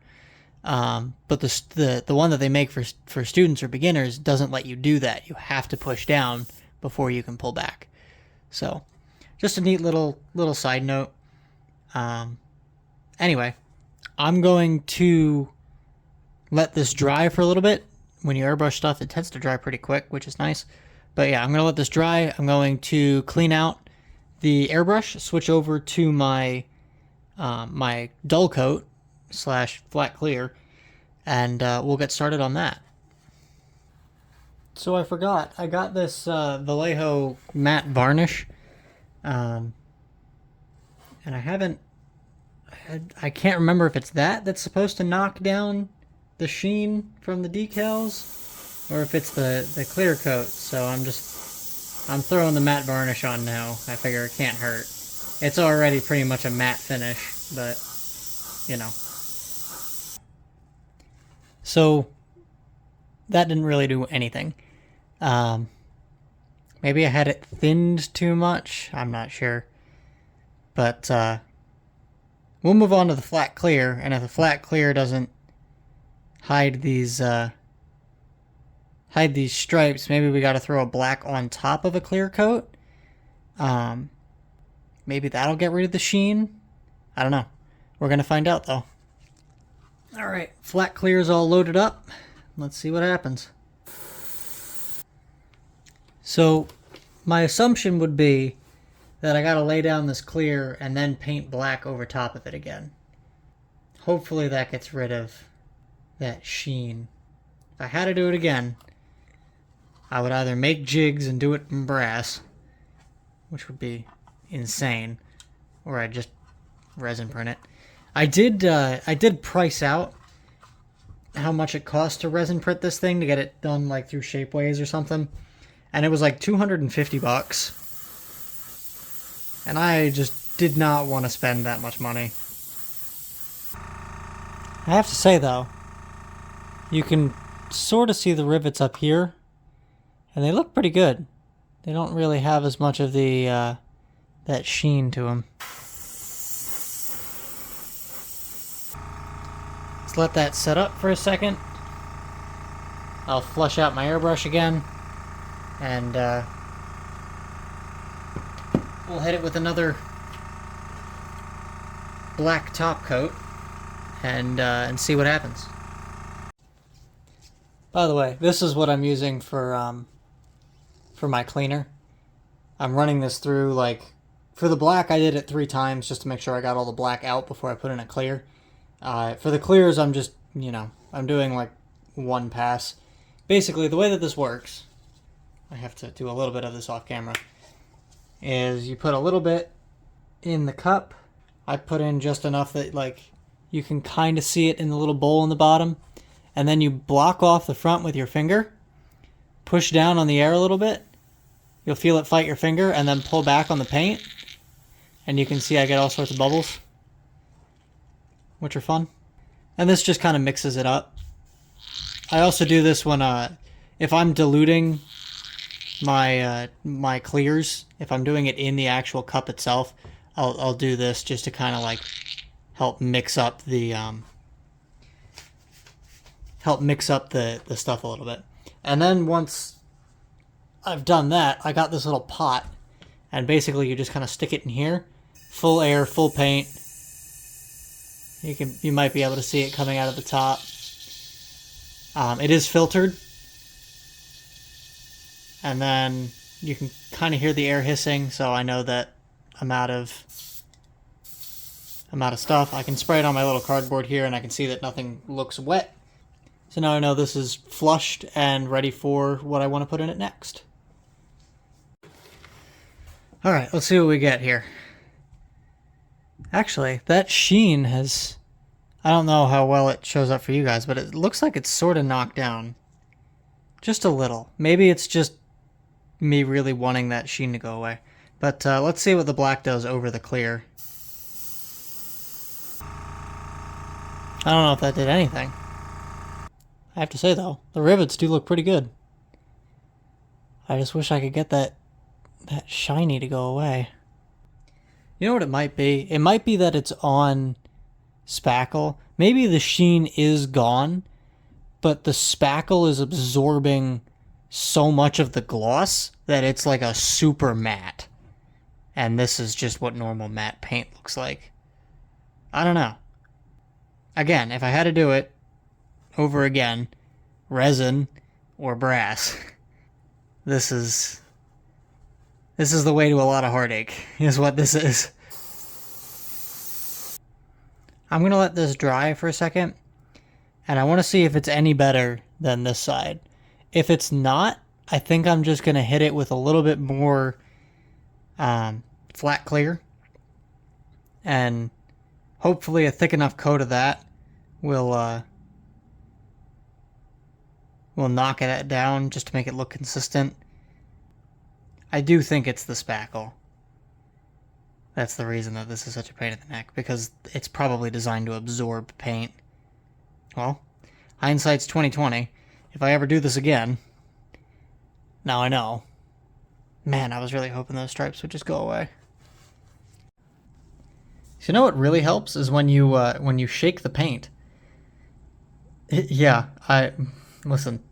but the one that they make for students or beginners doesn't let you do that. You have to push down before you can pull back. So just a neat little side note. Anyway, I'm going to let this dry for a little bit. When you airbrush stuff, it tends to dry pretty quick, which is nice. But yeah, I'm going to let this dry. I'm going to clean out the airbrush, switch over to my my dull coat / flat clear, and we'll get started on that. So I forgot, I got this Vallejo matte varnish, and I can't remember if it's that's supposed to knock down the sheen from the decals, or if it's the clear coat. So I'm throwing the matte varnish on now. I figure it can't hurt. It's already pretty much a matte finish, but you know. So that didn't really do anything. Maybe I had it thinned too much. I'm not sure. But we'll move on to the flat clear, and if the flat clear doesn't hide these stripes, maybe we got to throw a black on top of a clear coat. Maybe that'll get rid of the sheen. I don't know. We're gonna find out though. All right, flat clear is all loaded up. Let's see what happens. So my assumption would be that I gotta lay down this clear and then paint black over top of it again. Hopefully that gets rid of that sheen. If I had to do it again, I would either make jigs and do it in brass, which would be insane, or I'd just resin print it. I did price out how much it cost to resin print this thing to get it done like through Shapeways or something, and it was like $250. And I just did not want to spend that much money. I have to say though, you can sort of see the rivets up here, and they look pretty good. They don't really have as much of the that sheen to them. Let's let that set up for a second. I'll flush out my airbrush again, and we'll hit it with another black top coat and see what happens. By the way, this is what I'm using for my cleaner. I'm running this through, like, for the black I did it 3 times just to make sure I got all the black out before I put in a clear. For the clears I'm just I'm doing like one pass. Basically, the way that this works, I have to do a little bit of this off camera, is you put a little bit in the cup. I put in just enough that like you can kind of see it in the little bowl in the bottom, and then you block off the front with your finger, push down on the air a little bit, you'll feel it fight your finger, and then pull back on the paint, and you can see I get all sorts of bubbles, which are fun. And this just kind of mixes it up. I also do this when if I'm diluting my clears, if I'm doing it in the actual cup itself, I'll do this just to kind of like help mix up the stuff a little bit. And then once I've done that, I got this little pot, and basically you just kind of stick it in here, full air, full paint. You might be able to see it coming out of the top. It is filtered, and then you can kind of hear the air hissing, so I know that I'm out of stuff. I can spray it on my little cardboard here, and I can see that nothing looks wet. So now I know this is flushed and ready for what I want to put in it next. All right, let's see what we get here. Actually, that sheen has... I don't know how well it shows up for you guys, but it looks like it's sort of knocked down. Just a little. Maybe it's just me really wanting that sheen to go away. But let's see what the black does over the clear. I don't know if that did anything. I have to say, though, the rivets do look pretty good. I just wish I could get that shiny to go away. You know what it might be? It might be that it's on spackle. Maybe the sheen is gone, but the spackle is absorbing so much of the gloss that it's like a super matte. And this is just what normal matte paint looks like. I don't know. Again, if I had to do it over again, resin or brass, this is the way to a lot of heartache, is what this is. I'm going to let this dry for a second, and I want to see if it's any better than this side. If it's not, I think I'm just going to hit it with a little bit more flat clear, and hopefully a thick enough coat of that will knock it down just to make it look consistent. I do think it's the spackle. That's the reason that this is such a pain in the neck, because it's probably designed to absorb paint. Well, hindsight's 20/20. If I ever do this again, now I know. Man, I was really hoping those stripes would just go away. So you know what really helps is when you shake the paint. Yeah, listen.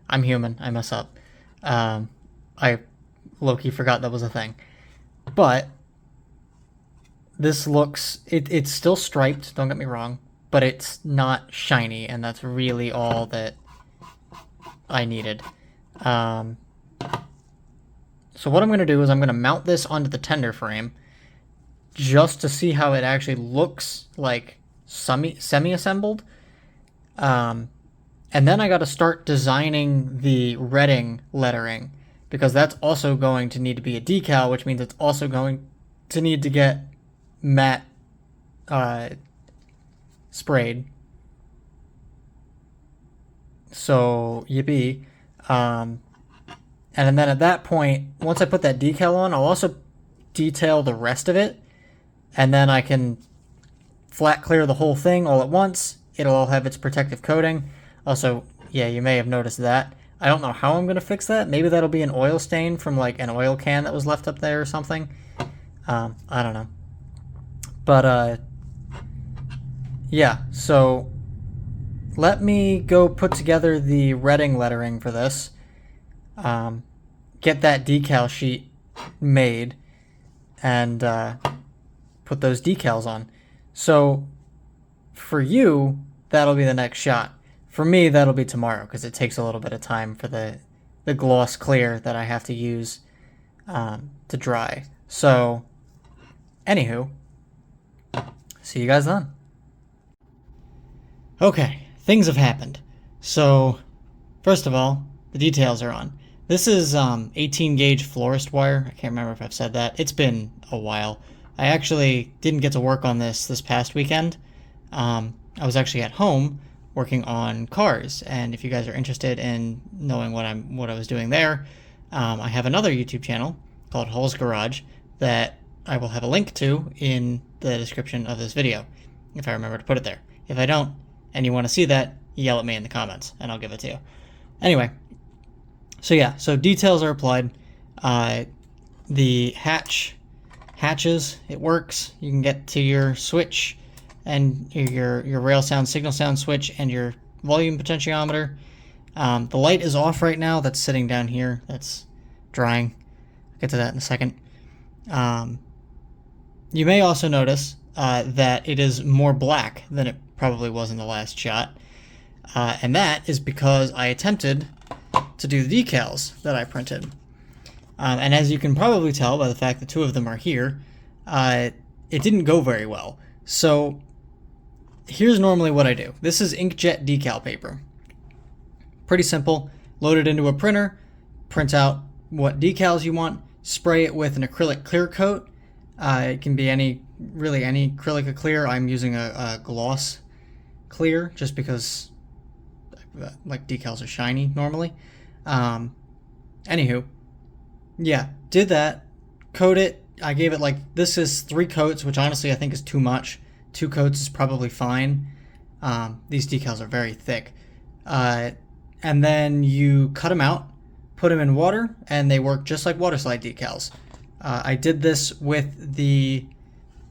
I'm human. I mess up. I low-key forgot that was a thing, but this looks, it's still striped, don't get me wrong, but it's not shiny, and that's really all that I needed. So what I'm going to do is I'm going to mount this onto the tender frame just to see how it actually looks like semi-assembled. And then I got to start designing the Reading lettering, because that's also going to need to be a decal, which means it's also going to need to get matte sprayed. So yippee. And then at that point, once I put that decal on, I'll also detail the rest of it, and then I can flat clear the whole thing all at once. It'll all have its protective coating. Also, yeah, you may have noticed that. I don't know how I'm going to fix that. Maybe that'll be an oil stain from like an oil can that was left up there or something. I don't know. But, yeah, so let me go put together the Reading lettering for this. Get that decal sheet made and put those decals on. So for you, that'll be the next shot. For me, that'll be tomorrow, because it takes a little bit of time for the gloss clear that I have to use to dry. So, anywho, see you guys then. Okay, things have happened. So, first of all, the details are on. This is 18 gauge florist wire. I can't remember if I've said that. It's been a while. I actually didn't get to work on this past weekend. I was actually at home working on cars, and if you guys are interested in knowing what I was doing there, I have another YouTube channel called Hall's Garage that I will have a link to in the description of this video, if I remember to put it there. If I don't, and you want to see that, yell at me in the comments, and I'll give it to you. Anyway, so yeah, so details are applied. The hatches, it works. You can get to your switch and your rail sound, signal sound switch, and your volume potentiometer. The light is off right now. That's sitting down here. That's drying. I'll get to that in a second. You may also notice that it is more black than it probably was in the last shot. And that is because I attempted to do the decals that I printed. And as you can probably tell by the fact that two of them are here, it didn't go very well. So here's normally what I do. This is inkjet decal paper. Pretty simple. Load it into a printer, print out what decals you want, spray it with an acrylic clear coat. It can be really any acrylic clear. I'm using a gloss clear just because like decals are shiny normally. Anywho, yeah, did that, coat it. I gave it this is 3 coats, which honestly I think is too much. 2 coats is probably fine. These decals are very thick. And then you cut them out, put them in water, and they work just like water slide decals. I did this with the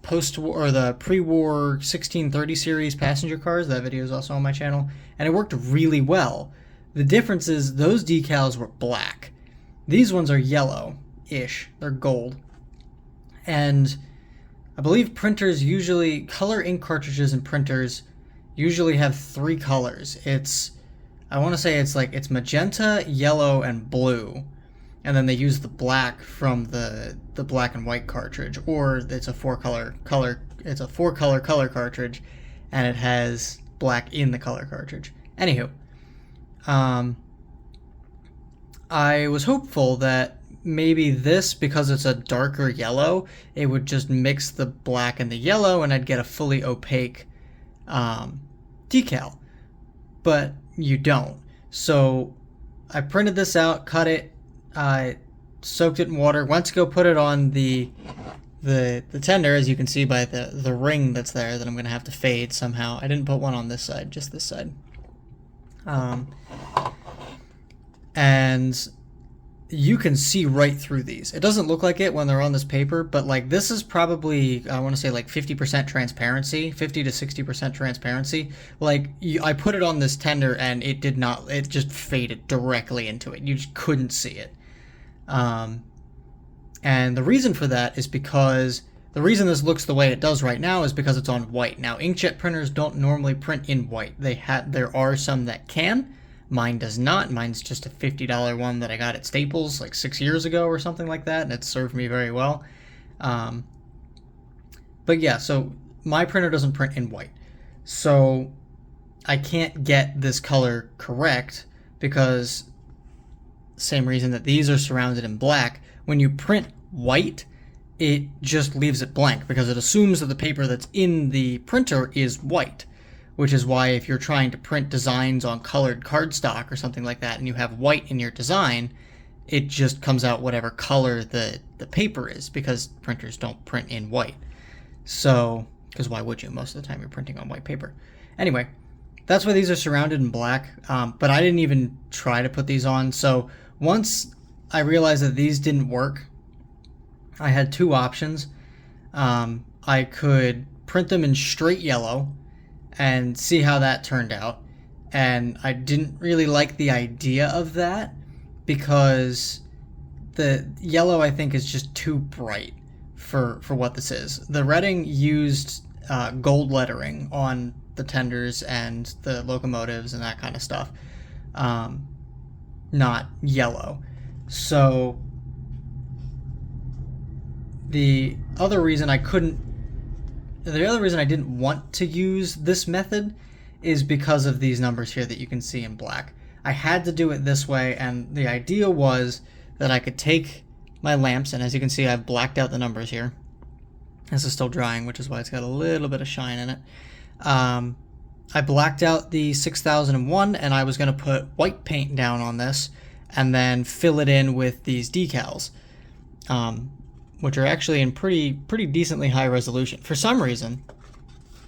post-war or the pre-war 1630 series passenger cars. That video is also on my channel, and it worked really well. The difference is those decals were black. These ones are yellow-ish. They're gold. And I believe printers usually, color ink cartridges and printers usually have 3 colors. I want to say it's magenta, yellow, and blue. And then they use the black from the black and white cartridge, or it's a 4-color color cartridge, and it has black in the color cartridge. Anywho, I was hopeful that maybe this, because it's a darker yellow, it would just mix the black and the yellow, and I'd get a fully opaque decal. But you don't. So I printed this out, cut it, soaked it in water, went to go put it on the tender, as you can see by the ring that's there that I'm going to have to fade somehow. I didn't put one on this side, just this side. And you can see right through these. It doesn't look like it when they're on this paper, but this is probably, I want to say 50% transparency, 50 to 60% transparency. I put it on this tender and it did not, it just faded directly into it. You just couldn't see it. And the reason for that is because the reason this looks the way it does right now is because it's on white. Now, inkjet printers don't normally print in white. There are some that can. Mine does not. Mine's just a $50 one that I got at Staples 6 years ago or something like that, and it served me very well. But yeah, so my printer doesn't print in white. So I can't get this color correct because same reason that these are surrounded in black. When you print white, it just leaves it blank because it assumes that the paper that's in the printer is white. Which is why if you're trying to print designs on colored cardstock or something like that and you have white in your design, it just comes out whatever color the paper is, because printers don't print in white. So, because why would you? Most of the time you're printing on white paper. Anyway, that's why these are surrounded in black, but I didn't even try to put these on. So once I realized that these didn't work, I had 2 options. I could print them in straight yellow and see how that turned out. And I didn't really like the idea of that because the yellow, I think, is just too bright for what this is. The Reading used gold lettering on the tenders and the locomotives and that kind of stuff, not yellow. So the other reason I didn't want to use this method is because of these numbers here that you can see in black. I had to do it this way, and the idea was that I could take my lamps, and as you can see, I've blacked out the numbers here. This is still drying, which is why it's got a little bit of shine in it. I blacked out the 6001, and I was going to put white paint down on this and then fill it in with these decals, which are actually in pretty decently high resolution. For some reason,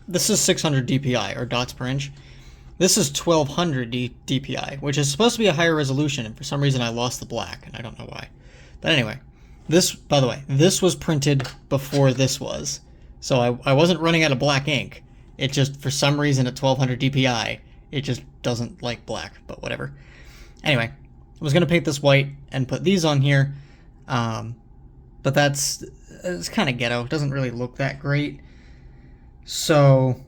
this is 600 dpi, or dots per inch. This is 1200 dpi, which is supposed to be a higher resolution, and for some reason I lost the black, and I don't know why. But anyway, this, by the way, this was printed before this was, so I wasn't running out of black ink. It just, for some reason at 1200 dpi, it just doesn't like black, but whatever. Anyway, I was going to paint this white and put these on here, but it's kind of ghetto. It doesn't really look that great. So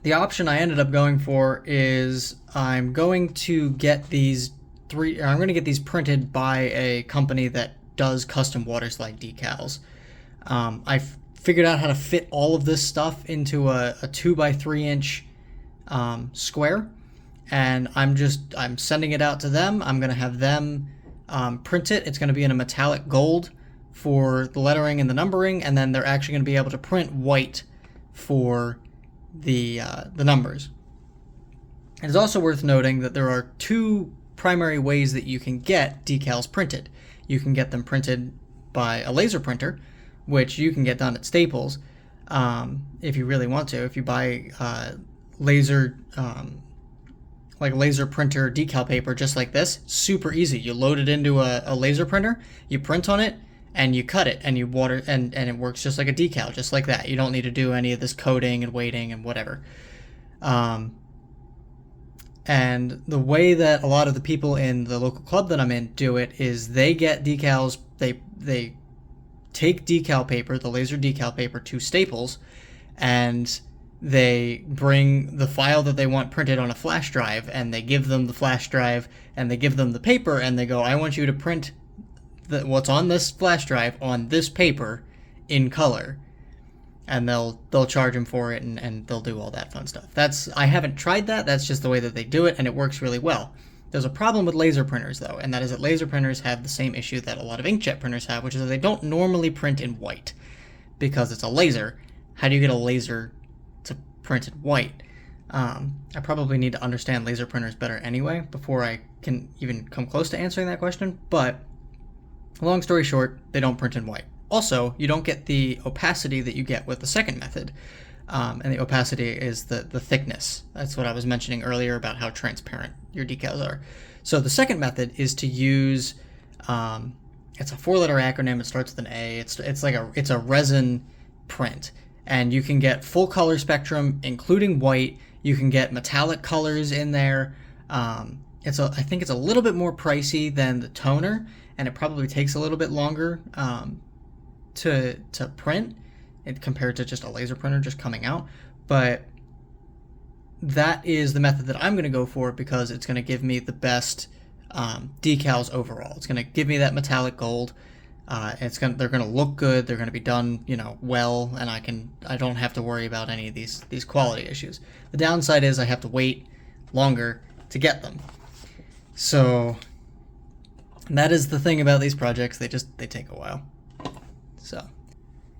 the option I ended up going for is I'm going to get these printed by a company that does custom water slide decals. I've figured out how to fit all of this stuff into a 2x3 inch square, and I'm sending it out to them. I'm going to have them print it. It's going to be in a metallic gold for the lettering and the numbering, and then they're actually going to be able to print white for the numbers. It's also worth noting that there are two primary ways that you can get decals printed. You can get them printed by a laser printer, which you can get done at Staples if you really want to. If you buy laser printer decal paper just like this, super easy. You load it into a laser printer, you print on it, and you cut it, and you water, and it works just like a decal, just like that. You don't need to do any of this coding and waiting and whatever. And the way that a lot of the people in the local club that I'm in do it is they get decals, they take decal paper, the laser decal paper, to Staples, and they bring the file that they want printed on a flash drive, and they give them the flash drive, and they give them the paper, and they go, I want you to print what's on this flash drive on this paper in color. And they'll charge them for it, and they'll do all that fun stuff. I haven't tried that. That's just the way that they do it, and it works really well. There's a problem with laser printers, though, and that is that laser printers have the same issue that a lot of inkjet printers have, which is that they don't normally print in white because it's a laser. How do you get a laser to print in white? I probably need to understand laser printers better anyway before I can even come close to answering that question, but long story short, they don't print in white. Also, you don't get the opacity that you get with the second method, and the opacity is the thickness. That's what I was mentioning earlier about how transparent your decals are. So the second method is to use, it's a 4-letter acronym. It starts with an A. It's a resin print, and you can get full color spectrum, including white. You can get metallic colors in there. I think it's a little bit more pricey than the toner, and it probably takes a little bit longer to print compared to just a laser printer just coming out. But that is the method that I'm going to go for because it's going to give me the best decals overall. It's going to give me that metallic gold. They're going to look good. They're going to be done, well, and I don't have to worry about any of these quality issues. The downside is I have to wait longer to get them. So that is the thing about these projects. They take a while. So,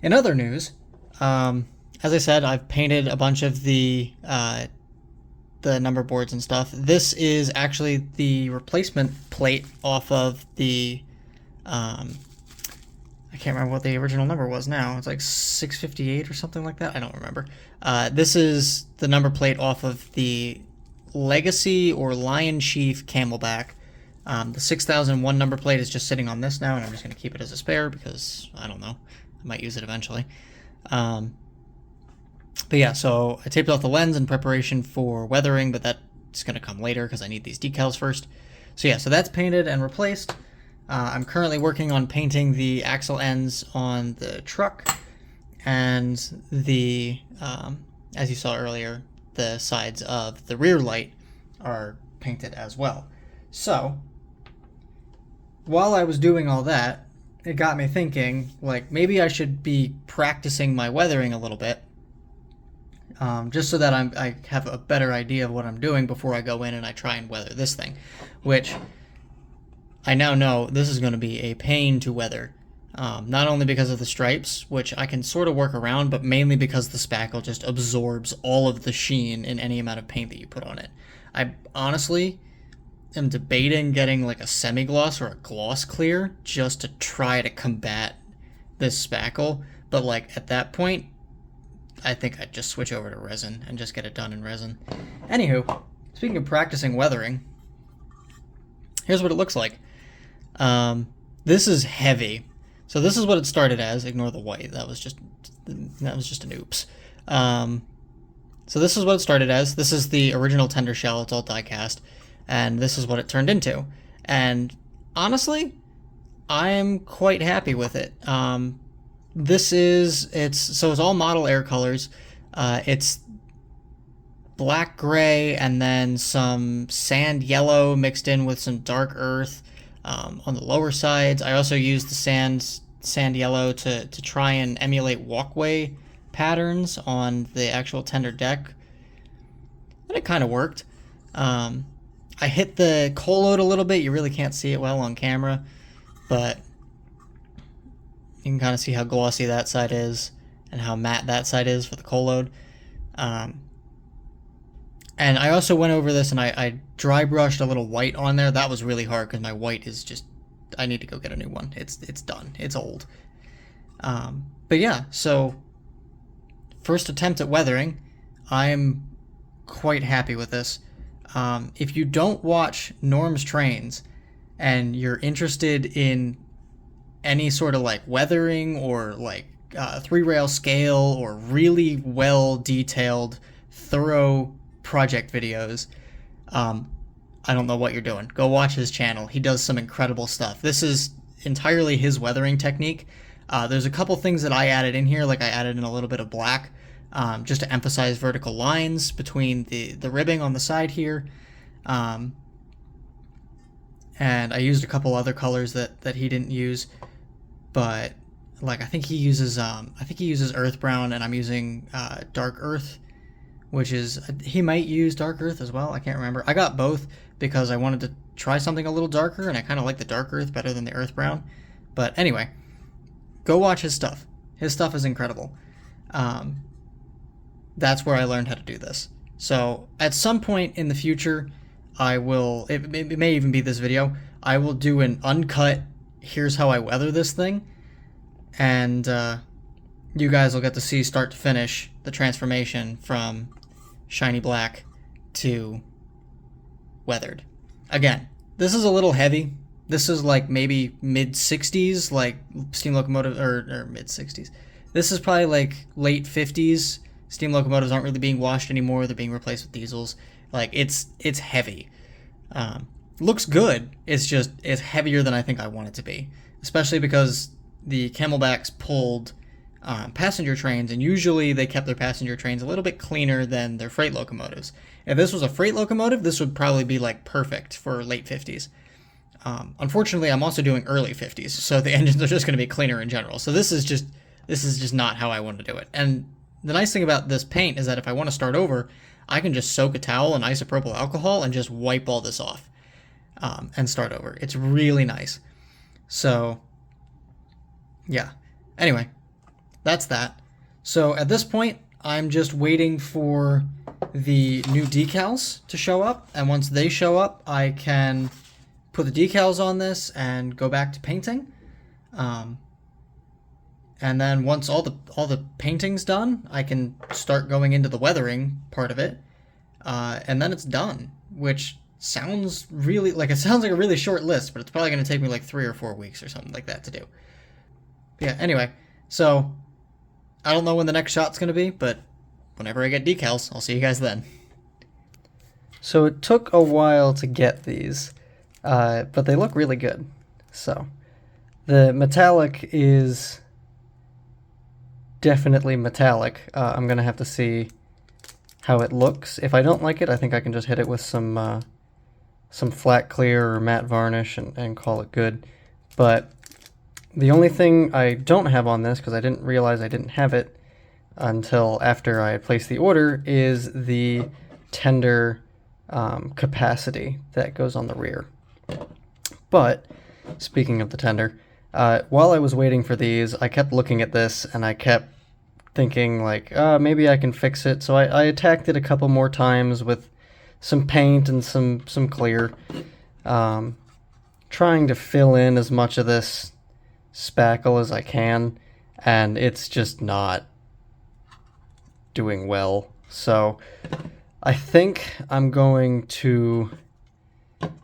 in other news, as I said, I've painted a bunch of the number boards and stuff. This is actually the replacement plate off of the, I can't remember what the original number was now. It's like 658 or something like that. I don't remember. This is the number plate off of the Legacy or Lion Chief Camelback. The 6001 number plate is just sitting on this now, and I'm just going to keep it as a spare because, I don't know, I might use it eventually. But yeah, so I taped off the lens in preparation for weathering, but that's going to come later because I need these decals first. So yeah, so that's painted and replaced. I'm currently working on painting the axle ends on the truck, and the, as you saw earlier, the sides of the rear light are painted as well. So while I was doing all that, it got me thinking, like, maybe I should be practicing my weathering a little bit. just so that I have a better idea of what I'm doing before I go in and I try and weather this thing, which I now know this is going to be a pain to weather. Not only because of the stripes, which I can sort of work around, but mainly because the spackle just absorbs all of the sheen in any amount of paint that you put on it. I honestly am debating getting like a semi-gloss or a gloss clear just to try to combat this spackle, but like at that point, I think I'd just switch over to resin and just get it done in resin. Anywho, speaking of practicing weathering, here's what it looks like. This is heavy. So this is what it started as. Ignore the white. That was just an oops. So this is what it started as. This is the original tender shell. It's all die cast, and this is what it turned into. And honestly, I'm quite happy with it. It's all model air colors. It's black gray and then some sand yellow mixed in with some dark earth on the lower sides. I also used the sand yellow to try and emulate walkway patterns on the actual tender deck, and it kind of worked. I hit the coal load a little bit. You really can't see it well on camera, but you can kind of see how glossy that side is and how matte that side is for the coal load. And I also went over this and I dry brushed a little white on there. That was really hard because my white is just, I need to go get a new one. It's done. It's old. But yeah, so first attempt at weathering. I'm quite happy with this. If you don't watch Norm's Trains and you're interested in any sort of like weathering or like 3-rail scale or really well detailed, thorough project videos, I don't know what you're doing. Go watch his channel. He does some incredible stuff. This is entirely his weathering technique. There's a couple things that I added in here, like I added in a little bit of black just to emphasize vertical lines between the ribbing on the side here. And I used a couple other colors that he didn't use, but like I think he uses earth brown, and I'm using dark earth, which is, he might use dark earth as well. I can't remember. I got both because I wanted to try something a little darker, and I kind of like the dark earth better than the earth brown. But anyway, go watch his stuff. His stuff is incredible. That's where I learned how to do this. So at some point in the future, I will, it may even be this video, I will do an uncut, here's how I weather this thing, and you guys will get to see start to finish the transformation from shiny black to weathered. Again, this is a little heavy. This is like maybe mid-60s, like steam locomotive, or mid-60s. This is probably like late 50s. Steam locomotives aren't really being washed anymore. They're being replaced with diesels. Like, it's heavy. Looks good. It's heavier than I think I want it to be. Especially because the Camelbacks pulled passenger trains, and usually they kept their passenger trains a little bit cleaner than their freight locomotives. If this was a freight locomotive, this would probably be like perfect for late 50s. Unfortunately, I'm also doing early 50s, so the engines are just going to be cleaner in general. So this is just not how I want to do it. And the nice thing about this paint is that if I want to start over, I can just soak a towel in isopropyl alcohol and just wipe all this off and start over. It's really nice. So, yeah. Anyway, that's that. So at this point, I'm just waiting for the new decals to show up. And once they show up, I can put the decals on this and go back to painting. And then once all the painting's done, I can start going into the weathering part of it, and then it's done. Which sounds really like a really short list, but it's probably going to take me like 3 or 4 weeks or something like that to do. Yeah. Anyway, so I don't know when the next shot's going to be, but whenever I get decals, I'll see you guys then. So it took a while to get these, but they look really good. So the metallic is definitely metallic. I'm gonna have to see how it looks. If I don't like it, I think I can just hit it with some flat clear or matte varnish and call it good. But the only thing I don't have on this, because I didn't realize I didn't have it, until after I place the order is the tender capacity that goes on the rear. But speaking of the tender, while I was waiting for these, I kept looking at this and I kept thinking like, maybe I can fix it. So I attacked it a couple more times with some paint and some clear, trying to fill in as much of this spackle as I can, and it's just not doing well. So I think I'm going to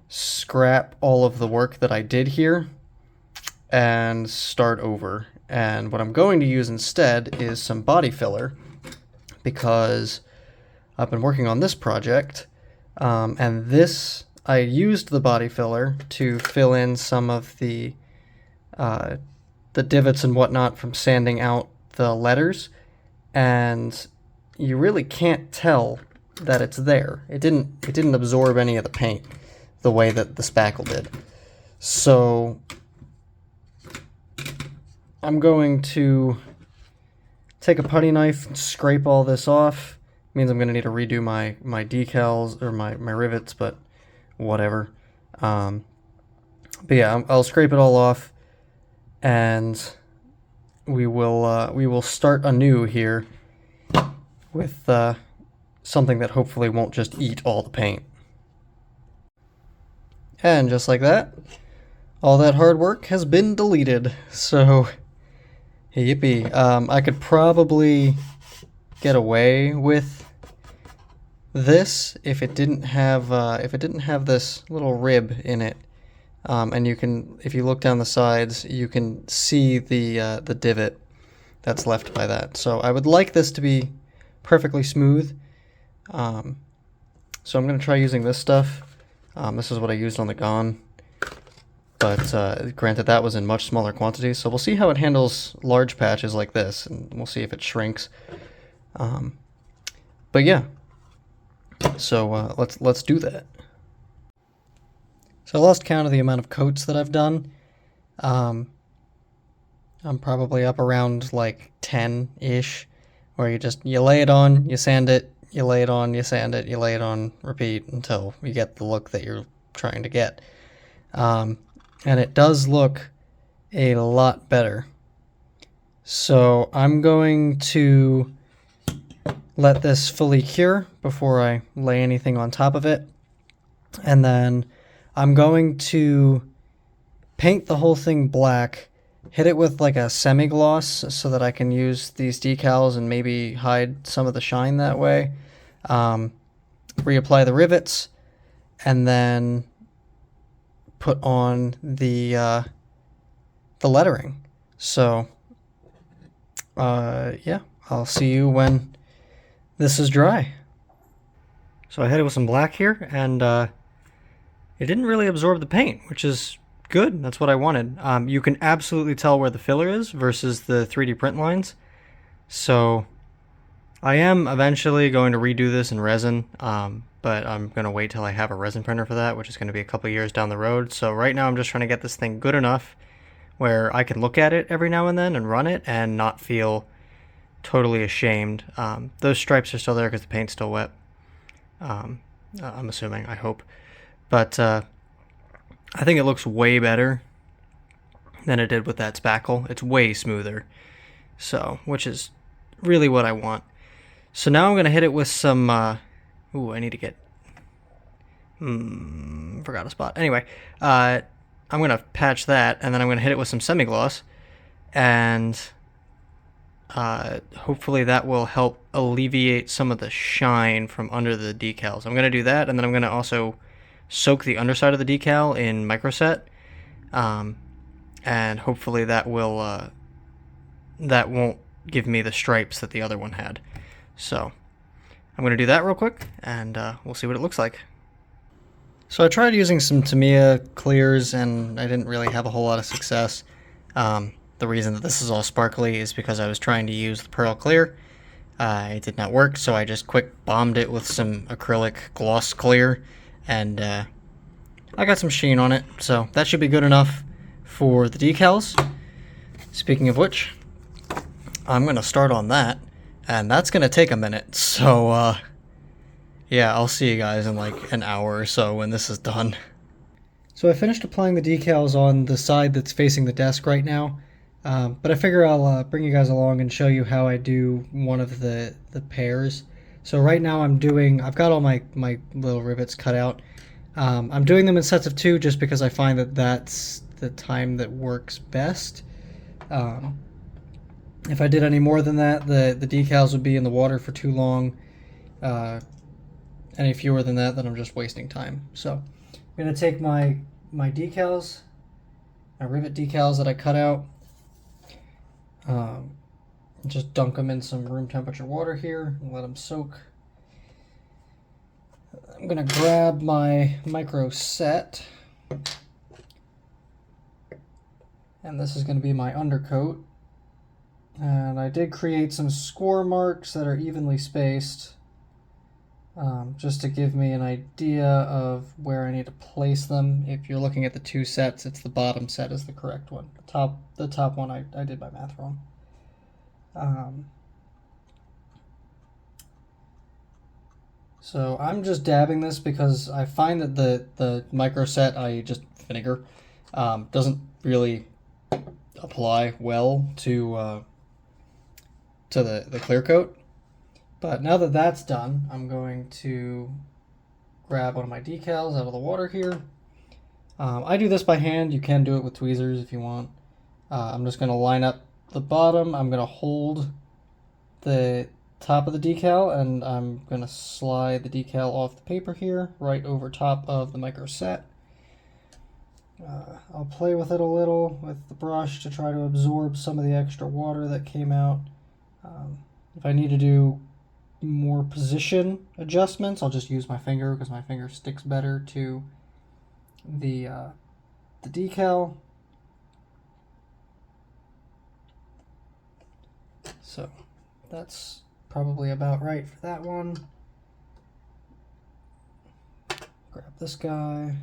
scrap all of the work that I did here and start over. And what I'm going to use instead is some body filler, because I've been working on this project, and this, I used the body filler to fill in some of the divots and whatnot from sanding out the letters, and you really can't tell that it's there. It didn't absorb any of the paint the way that the spackle did. So I'm going to take a putty knife and scrape all this off. Means I'm going to need to redo my decals or my rivets, but whatever. But yeah, I'll scrape it all off, and we will start anew here with something that hopefully won't just eat all the paint. And just like that, all that hard work has been deleted. So yippee. I could probably get away with this if it didn't have this little rib in it. And you can, if you look down the sides, you can see the divot that's left by that. So I would like this to be perfectly smooth. So I'm going to try using this stuff. This is what I used on the Gone, but granted that was in much smaller quantities. So we'll see how it handles large patches like this, and we'll see if it shrinks. But yeah, so let's do that. So I lost count of the amount of coats that I've done. I'm probably up around like 10-ish, where you lay it on, you sand it, you lay it on, you sand it, you lay it on, repeat until you get the look that you're trying to get. And it does look a lot better. So I'm going to let this fully cure before I lay anything on top of it. And then I'm going to paint the whole thing black, hit it with like a semi-gloss so that I can use these decals and maybe hide some of the shine that way. Reapply the rivets, and then put on the lettering. So yeah, I'll see you when this is dry. So I hit it with some black here, and it didn't really absorb the paint, which is good. That's what I wanted. You can absolutely tell where the filler is versus the 3D print lines. So I am eventually going to redo this in resin, but I'm going to wait till I have a resin printer for that, which is going to be a couple years down the road. So right now I'm just trying to get this thing good enough where I can look at it every now and then and run it and not feel totally ashamed. Those stripes are still there because the paint's still wet. I'm assuming, I hope. But I think it looks way better than it did with that spackle. It's way smoother, so which is really what I want. So now I'm going to hit it with some, ooh, I need to get, forgot a spot. Anyway, I'm going to patch that, and then I'm going to hit it with some semi-gloss, and hopefully that will help alleviate some of the shine from under the decals. I'm going to do that, and then I'm going to also soak the underside of the decal in microset, and hopefully that will, that won't give me the stripes that the other one had. So I'm going to do that real quick, and we'll see what it looks like. So I tried using some Tamiya clears, and I didn't really have a whole lot of success. The reason that this is all sparkly is because I was trying to use the pearl clear. It did not work, so I just quick bombed it with some acrylic gloss clear, and I got some sheen on it, so that should be good enough for the decals. Speaking of which, I'm going to start on that, and that's gonna take a minute. So yeah, I'll see you guys in like an hour or so when this is done. So I finished applying the decals on the side that's facing the desk right now, but I figure I'll bring you guys along and show you how I do one of the pairs. So right now I've got all my little rivets cut out. I'm doing them in sets of 2 just because I find that that's the time that works best. If I did any more than that, the decals would be in the water for too long. Any fewer than that, then I'm just wasting time. So I'm going to take my decals, my rivet decals that I cut out, just dunk them in some room temperature water here and let them soak. I'm going to grab my micro set, and this is going to be my undercoat. And I did create some score marks that are evenly spaced, just to give me an idea of where I need to place them. If you're looking at the 2 sets, it's the bottom set is the correct one. The top one, I did my math wrong. So I'm just dabbing this because I find that the micro set I just vinegar doesn't really apply well to the clear coat. But now that that's done, I'm going to grab one of my decals out of the water here. I do this by hand. You can do it with tweezers if you want. I'm just going to line up the bottom. I'm going to hold the top of the decal, and I'm going to slide the decal off the paper here, right over top of the micro set. I'll play with it a little with the brush to try to absorb some of the extra water that came out. If I need to do more position adjustments, I'll just use my finger because my finger sticks better to the decal. So that's probably about right for that one. Grab this guy.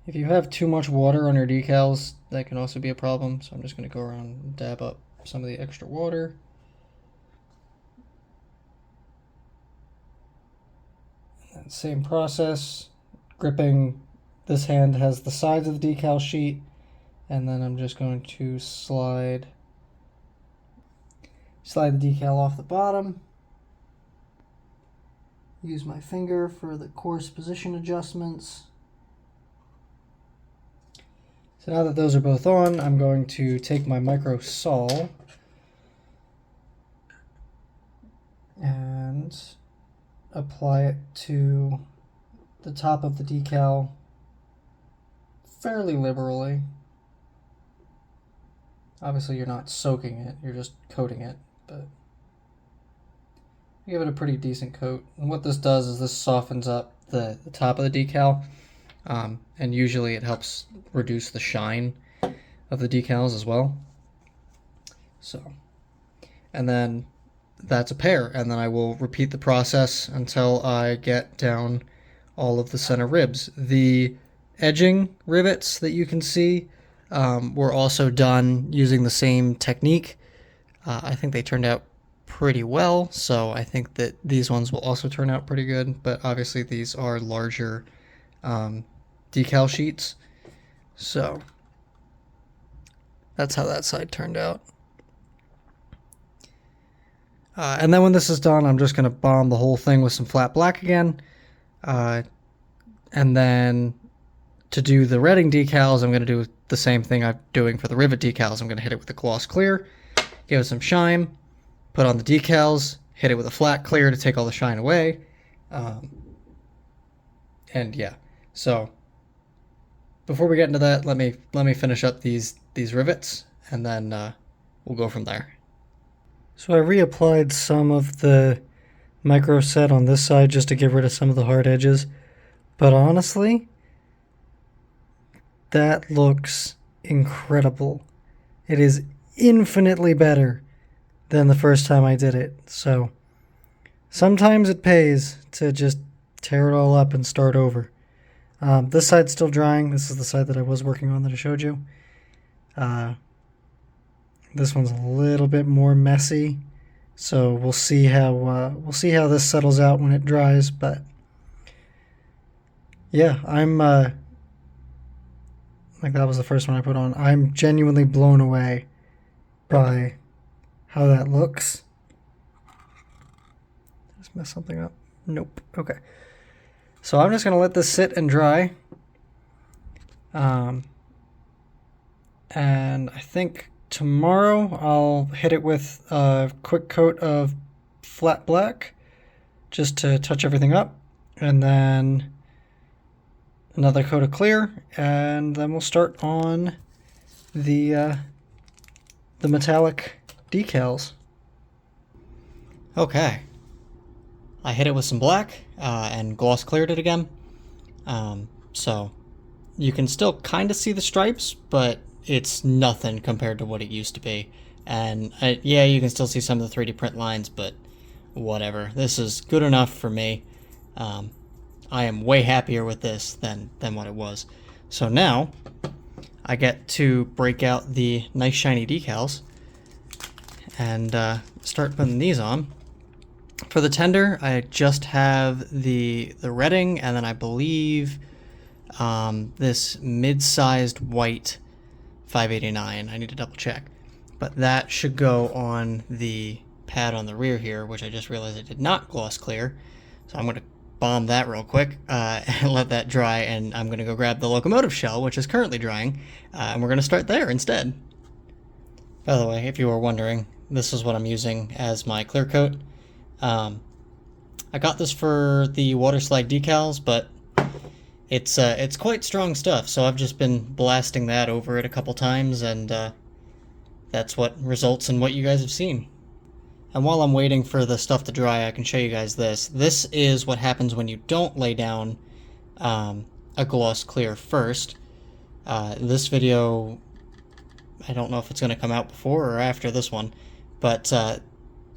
If you have too much water on your decals, that can also be a problem. So I'm just going to go around and dab up some of the extra water. And same process, gripping. This hand has the sides of the decal sheet, and then I'm just going to slide the decal off the bottom. Use my finger for the coarse position adjustments. So now that those are both on, I'm going to take my micro saw and apply it to the top of the decal fairly liberally. Obviously you're not soaking it, you're just coating it, but give it a pretty decent coat. And what this does is this softens up the top of the decal. And usually it helps reduce the shine of the decals as well. So, and then that's a pair, and then I will repeat the process until I get down all of the center ribs. The edging rivets that you can see were also done using the same technique. I think they turned out pretty well, so I think that these ones will also turn out pretty good, but obviously these are larger decal sheets. So that's how that side turned out. And then when this is done, I'm just going to bomb the whole thing with some flat black again. And then to do the Reading decals, I'm going to do the same thing I'm doing for the rivet decals. I'm going to hit it with a gloss clear, give it some shine, put on the decals, hit it with a flat clear to take all the shine away. And yeah, so before we get into that, let me finish up these rivets, and then we'll go from there. So I reapplied some of the micro set on this side just to get rid of some of the hard edges, but honestly, that looks incredible. It is infinitely better than the first time I did it. So sometimes it pays to just tear it all up and start over. This side's still drying. This is the side that I was working on that I showed you. This one's a little bit more messy, so we'll see how this settles out when it dries. But yeah, I'm like, that was the first one I put on. I'm genuinely blown away by how that looks. Just mess something up. Nope. Okay. So I'm just gonna let this sit and dry. And I think tomorrow I'll hit it with a quick coat of flat black just to touch everything up, and then another coat of clear, and then we'll start on the metallic decals. Okay. I hit it with some black and gloss cleared it again. So you can still kind of see the stripes, but it's nothing compared to what it used to be. And yeah, you can still see some of the 3D print lines, but whatever. This is good enough for me. I am way happier with this than what it was. So now I get to break out the nice shiny decals and start putting these on. For the tender, I just have the Reading, and then I believe this mid-sized white 589. I need to double check. But that should go on the pad on the rear here, which I just realized I did not gloss clear. So I'm going to bomb that real quick and let that dry, and I'm going to go grab the locomotive shell, which is currently drying, and we're going to start there instead. By the way, if you were wondering, this is what I'm using as my clear coat. I got this for the water slide decals, but it's quite strong stuff, so I've just been blasting that over it a couple times, and that's what results in what you guys have seen. And while I'm waiting for the stuff to dry, I can show you guys this. This is what happens when you don't lay down a gloss clear first. This video, I don't know if it's going to come out before or after this one, but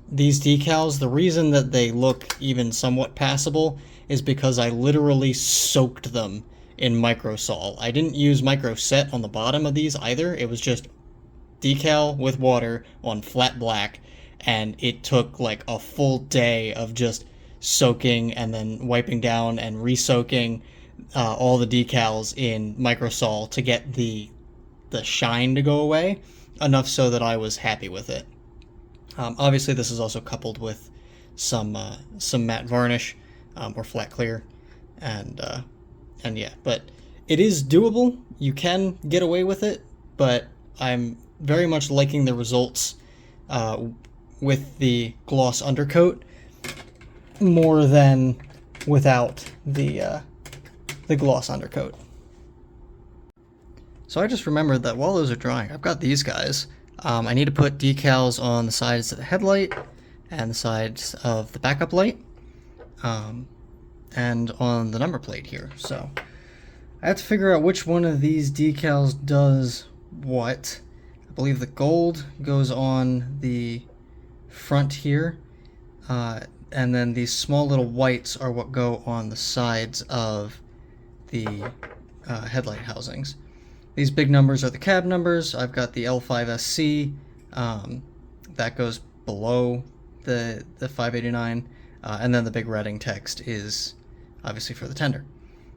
these decals, the reason that they look even somewhat passable is because I literally soaked them in microsol. I didn't use microset on the bottom of these either. It was just decal with water on flat black, and it took like a full day of just soaking and then wiping down and re-soaking all the decals in microsol to get the shine to go away, enough so that I was happy with it. Obviously, this is also coupled with some matte varnish or flat clear, and yeah, but it is doable. You can get away with it, but I'm very much liking the results with the gloss undercoat more than without the gloss undercoat. So I just remembered that while those are drying, I've got these guys. I need to put decals on the sides of the headlight and the sides of the backup light, and on the number plate here. So I have to figure out which one of these decals does what. I believe the gold goes on the front here, and then these small little whites are what go on the sides of the headlight housings. These big numbers are the cab numbers. I've got the L5sc, that goes below the 589, and then the big Reading text is obviously for the tender.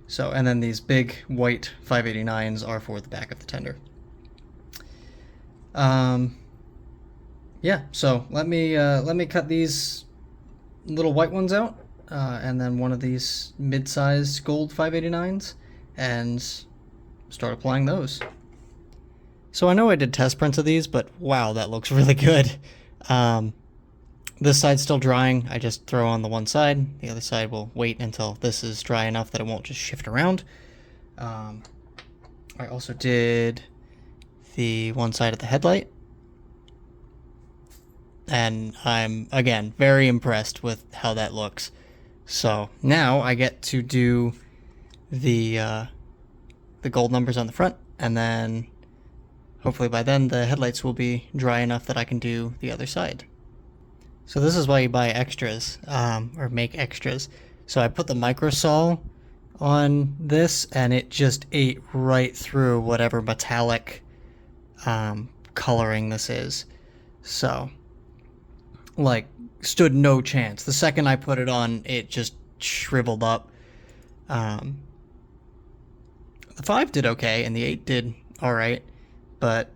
So, and then these big white 589s are for the back of the tender. Yeah, so let me cut these little white ones out, and then one of these mid-sized gold 589s, and start applying those. So I know I did test prints of these, but wow, that looks really good. This side's still drying. I just throw on the one side. The other side will wait until this is dry enough that it won't just shift around. I also did the one side of the headlight, and I'm, again, very impressed with how that looks. So now I get to do the gold numbers on the front, and then hopefully by then the headlights will be dry enough that I can do the other side. So this is why you buy extras, or make extras. So I put the microsol on this, and it just ate right through whatever metallic coloring this is. So, like, stood no chance. The second I put it on, it just shriveled up. The 5 did okay, and the 8 did alright, but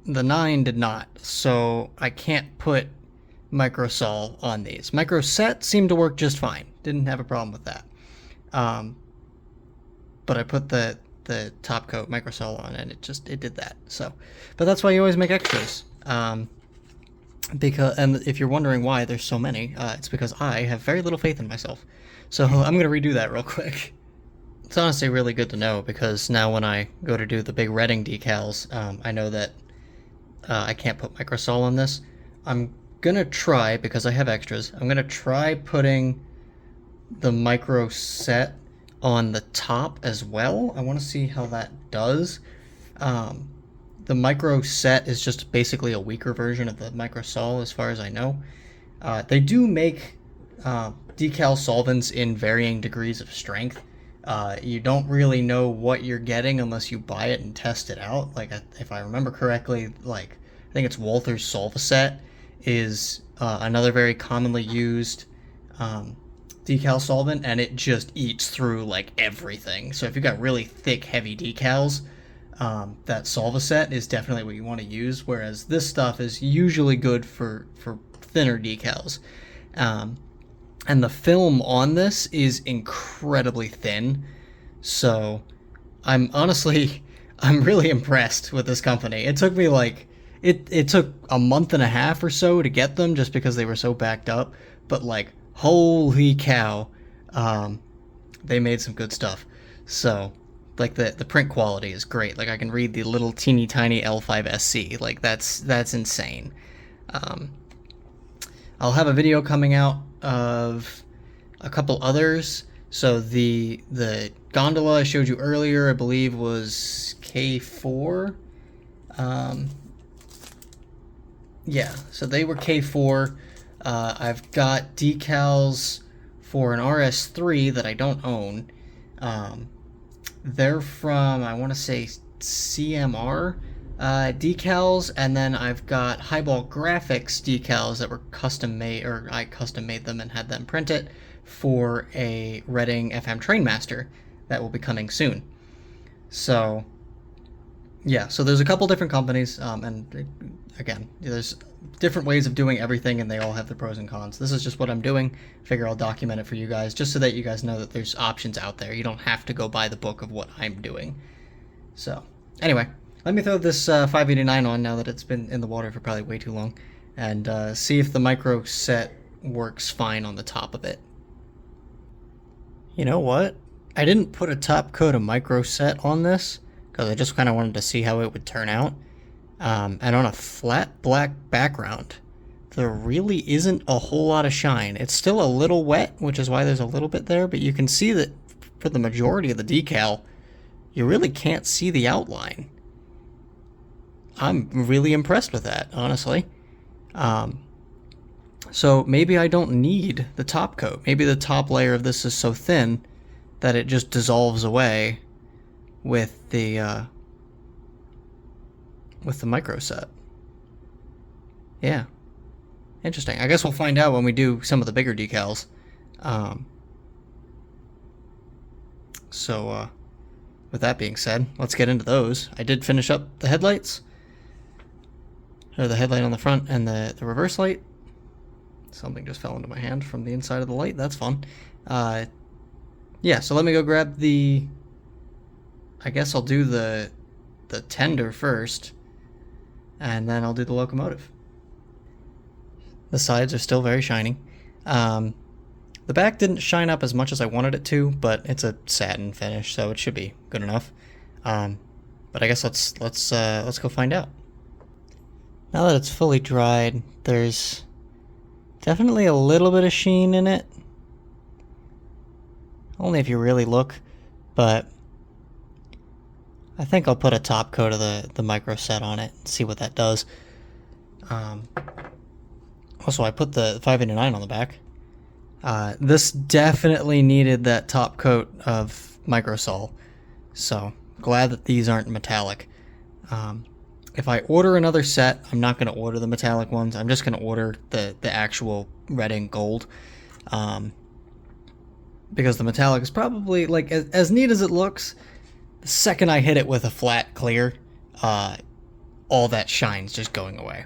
the 9 did not. So I can't put microsol on these. Microset seemed to work just fine. Didn't have a problem with that. But I put the top coat microsol on, and it did that. So, but that's why you always make extras. Because, and if you're wondering why there's so many, it's because I have very little faith in myself. So I'm gonna redo that real quick. It's honestly really good to know, because now when I go to do the big Reading decals, I know that I can't put microsol on this. I'm gonna try, because I have extras, I'm gonna try putting the micro set on the top as well. I want to see how that does. The micro set is just basically a weaker version of the microsol, as far as I know. They do make decal solvents in varying degrees of strength. You don't really know what you're getting unless you buy it and test it out. Like, if I remember correctly, like, I think it's Walther's Solvaset is another very commonly used decal solvent, and it just eats through like everything. So if you've got really thick, heavy decals, that Solvaset is definitely what you want to use, whereas this stuff is usually good for thinner decals. And the film on this is incredibly thin, so I'm really impressed with this company. It took me like, it took a month and a half or so to get them, just because they were so backed up, but like, holy cow, they made some good stuff. So, like, the print quality is great. Like, I can read the little teeny tiny L5sc. Like, that's insane. I'll have a video coming out of a couple others. So the gondola I showed you earlier, I believe, was K4. Yeah, so they were K4. I've got decals for an RS3 that I don't own. They're from, I want to say, CMR decals, and then I've got Highball Graphics decals that were custom made, or I custom made them and had them print it for a Reading FM Trainmaster that will be coming soon. So, yeah, so there's a couple different companies, and again, there's different ways of doing everything, and they all have the pros and cons. This is just what I'm doing. Figure I'll document it for you guys, just so that you guys know that there's options out there. You don't have to go buy the book of what I'm doing. So, anyway, let me throw this 589 on now that it's been in the water for probably way too long, and see if the micro set works fine on the top of it. You know what? I didn't put a top coat of micro set on this, because I just kind of wanted to see how it would turn out. And on a flat black background, there really isn't a whole lot of shine. It's still a little wet, which is why there's a little bit there, but you can see that for the majority of the decal, you really can't see the outline. I'm really impressed with that, honestly. So maybe I don't need the top coat. Maybe the top layer of this is so thin that it just dissolves away with the micro set. Yeah. Interesting. I guess we'll find out when we do some of the bigger decals. So with that being said, let's get into those. I did finish up the headlights. Or the headlight on the front and the reverse light. Something just fell into my hand from the inside of the light. That's fun. Yeah, so let me go grab the... I guess I'll do the tender first, and then I'll do the locomotive. The sides are still very shiny. The back didn't shine up as much as I wanted it to, but it's a satin finish, so it should be good enough. But I guess let's go find out. Now that it's fully dried, there's definitely a little bit of sheen in it. Only if you really look, but I think I'll put a top coat of the micro set on it and see what that does. Also, I put the 589 on the back. This definitely needed that top coat of microsol, so glad that these aren't metallic. if I order another set, I'm not going to order the metallic ones. I'm just going to order the actual Reading gold. Because the metallic is probably, like, as neat as it looks, the second I hit it with a flat clear, all that shine's just going away.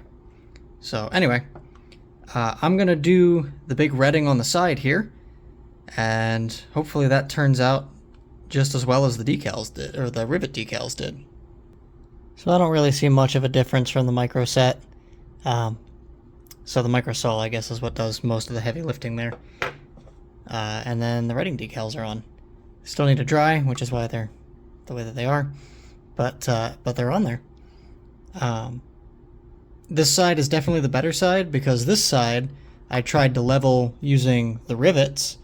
So anyway, I'm going to do the big Reading on the side here, and hopefully that turns out just as well as the decals did, or the rivet decals did. So I don't really see much of a difference from the micro set. So the micro sole, I guess, is what does most of the heavy lifting there. And then the Reading decals are on. Still need to dry, which is why they're the way that they are. But they're on there. This side is definitely the better side, because this side I tried to level using the rivets,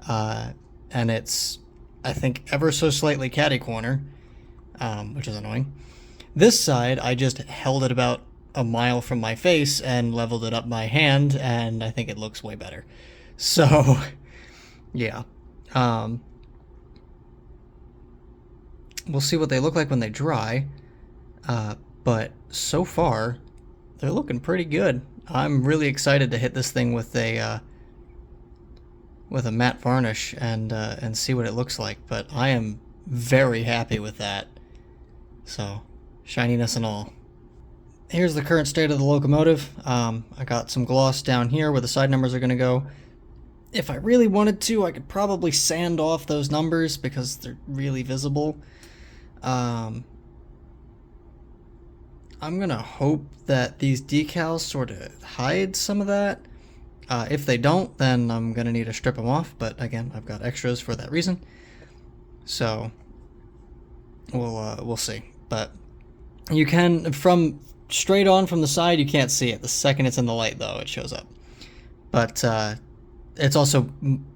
and it's, I think, ever so slightly catty corner, which is annoying. This side, I just held it about a mile from my face and leveled it up my hand, and I think it looks way better. So, yeah. We'll see what they look like when they dry, but so far, they're looking pretty good. I'm really excited to hit this thing with a matte varnish and see what it looks like, but I am very happy with that. So, shininess and all. Here's the current state of the locomotive. I got some gloss down here where the side numbers are going to go. If I really wanted to, I could probably sand off those numbers because they're really visible. I'm going to hope that these decals sort of hide some of that. If they don't, then I'm going to need to strip them off, but again, I've got extras for that reason. So, we'll see. But you can, from straight on from the side, you can't see it. The second it's in the light, though, it shows up. But it's also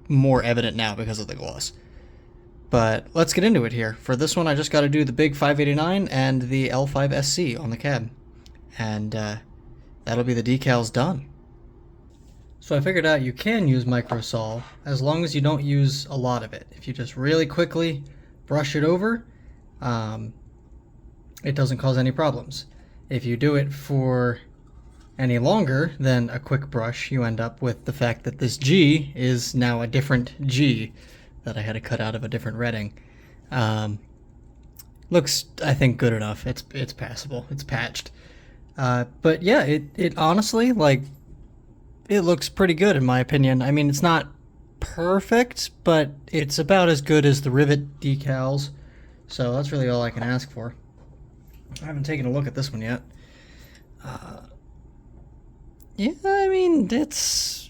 more evident now because of the gloss. But let's get into it here. For this one, I just got to do the big 589 and the L5sc on the cab. And that'll be the decals done. So I figured out you can use microsol as long as you don't use a lot of it. If you just really quickly brush it over, it doesn't cause any problems. If you do it for any longer than a quick brush, you end up with the fact that this G is now a different G that I had to cut out of a different Reading. Looks, I think, good enough. It's passable. It's patched. But yeah, it honestly, like, it looks pretty good in my opinion. I mean, it's not perfect, but it's about as good as the rivet decals. So that's really all I can ask for. I haven't taken a look at this one yet. Yeah, I mean, it's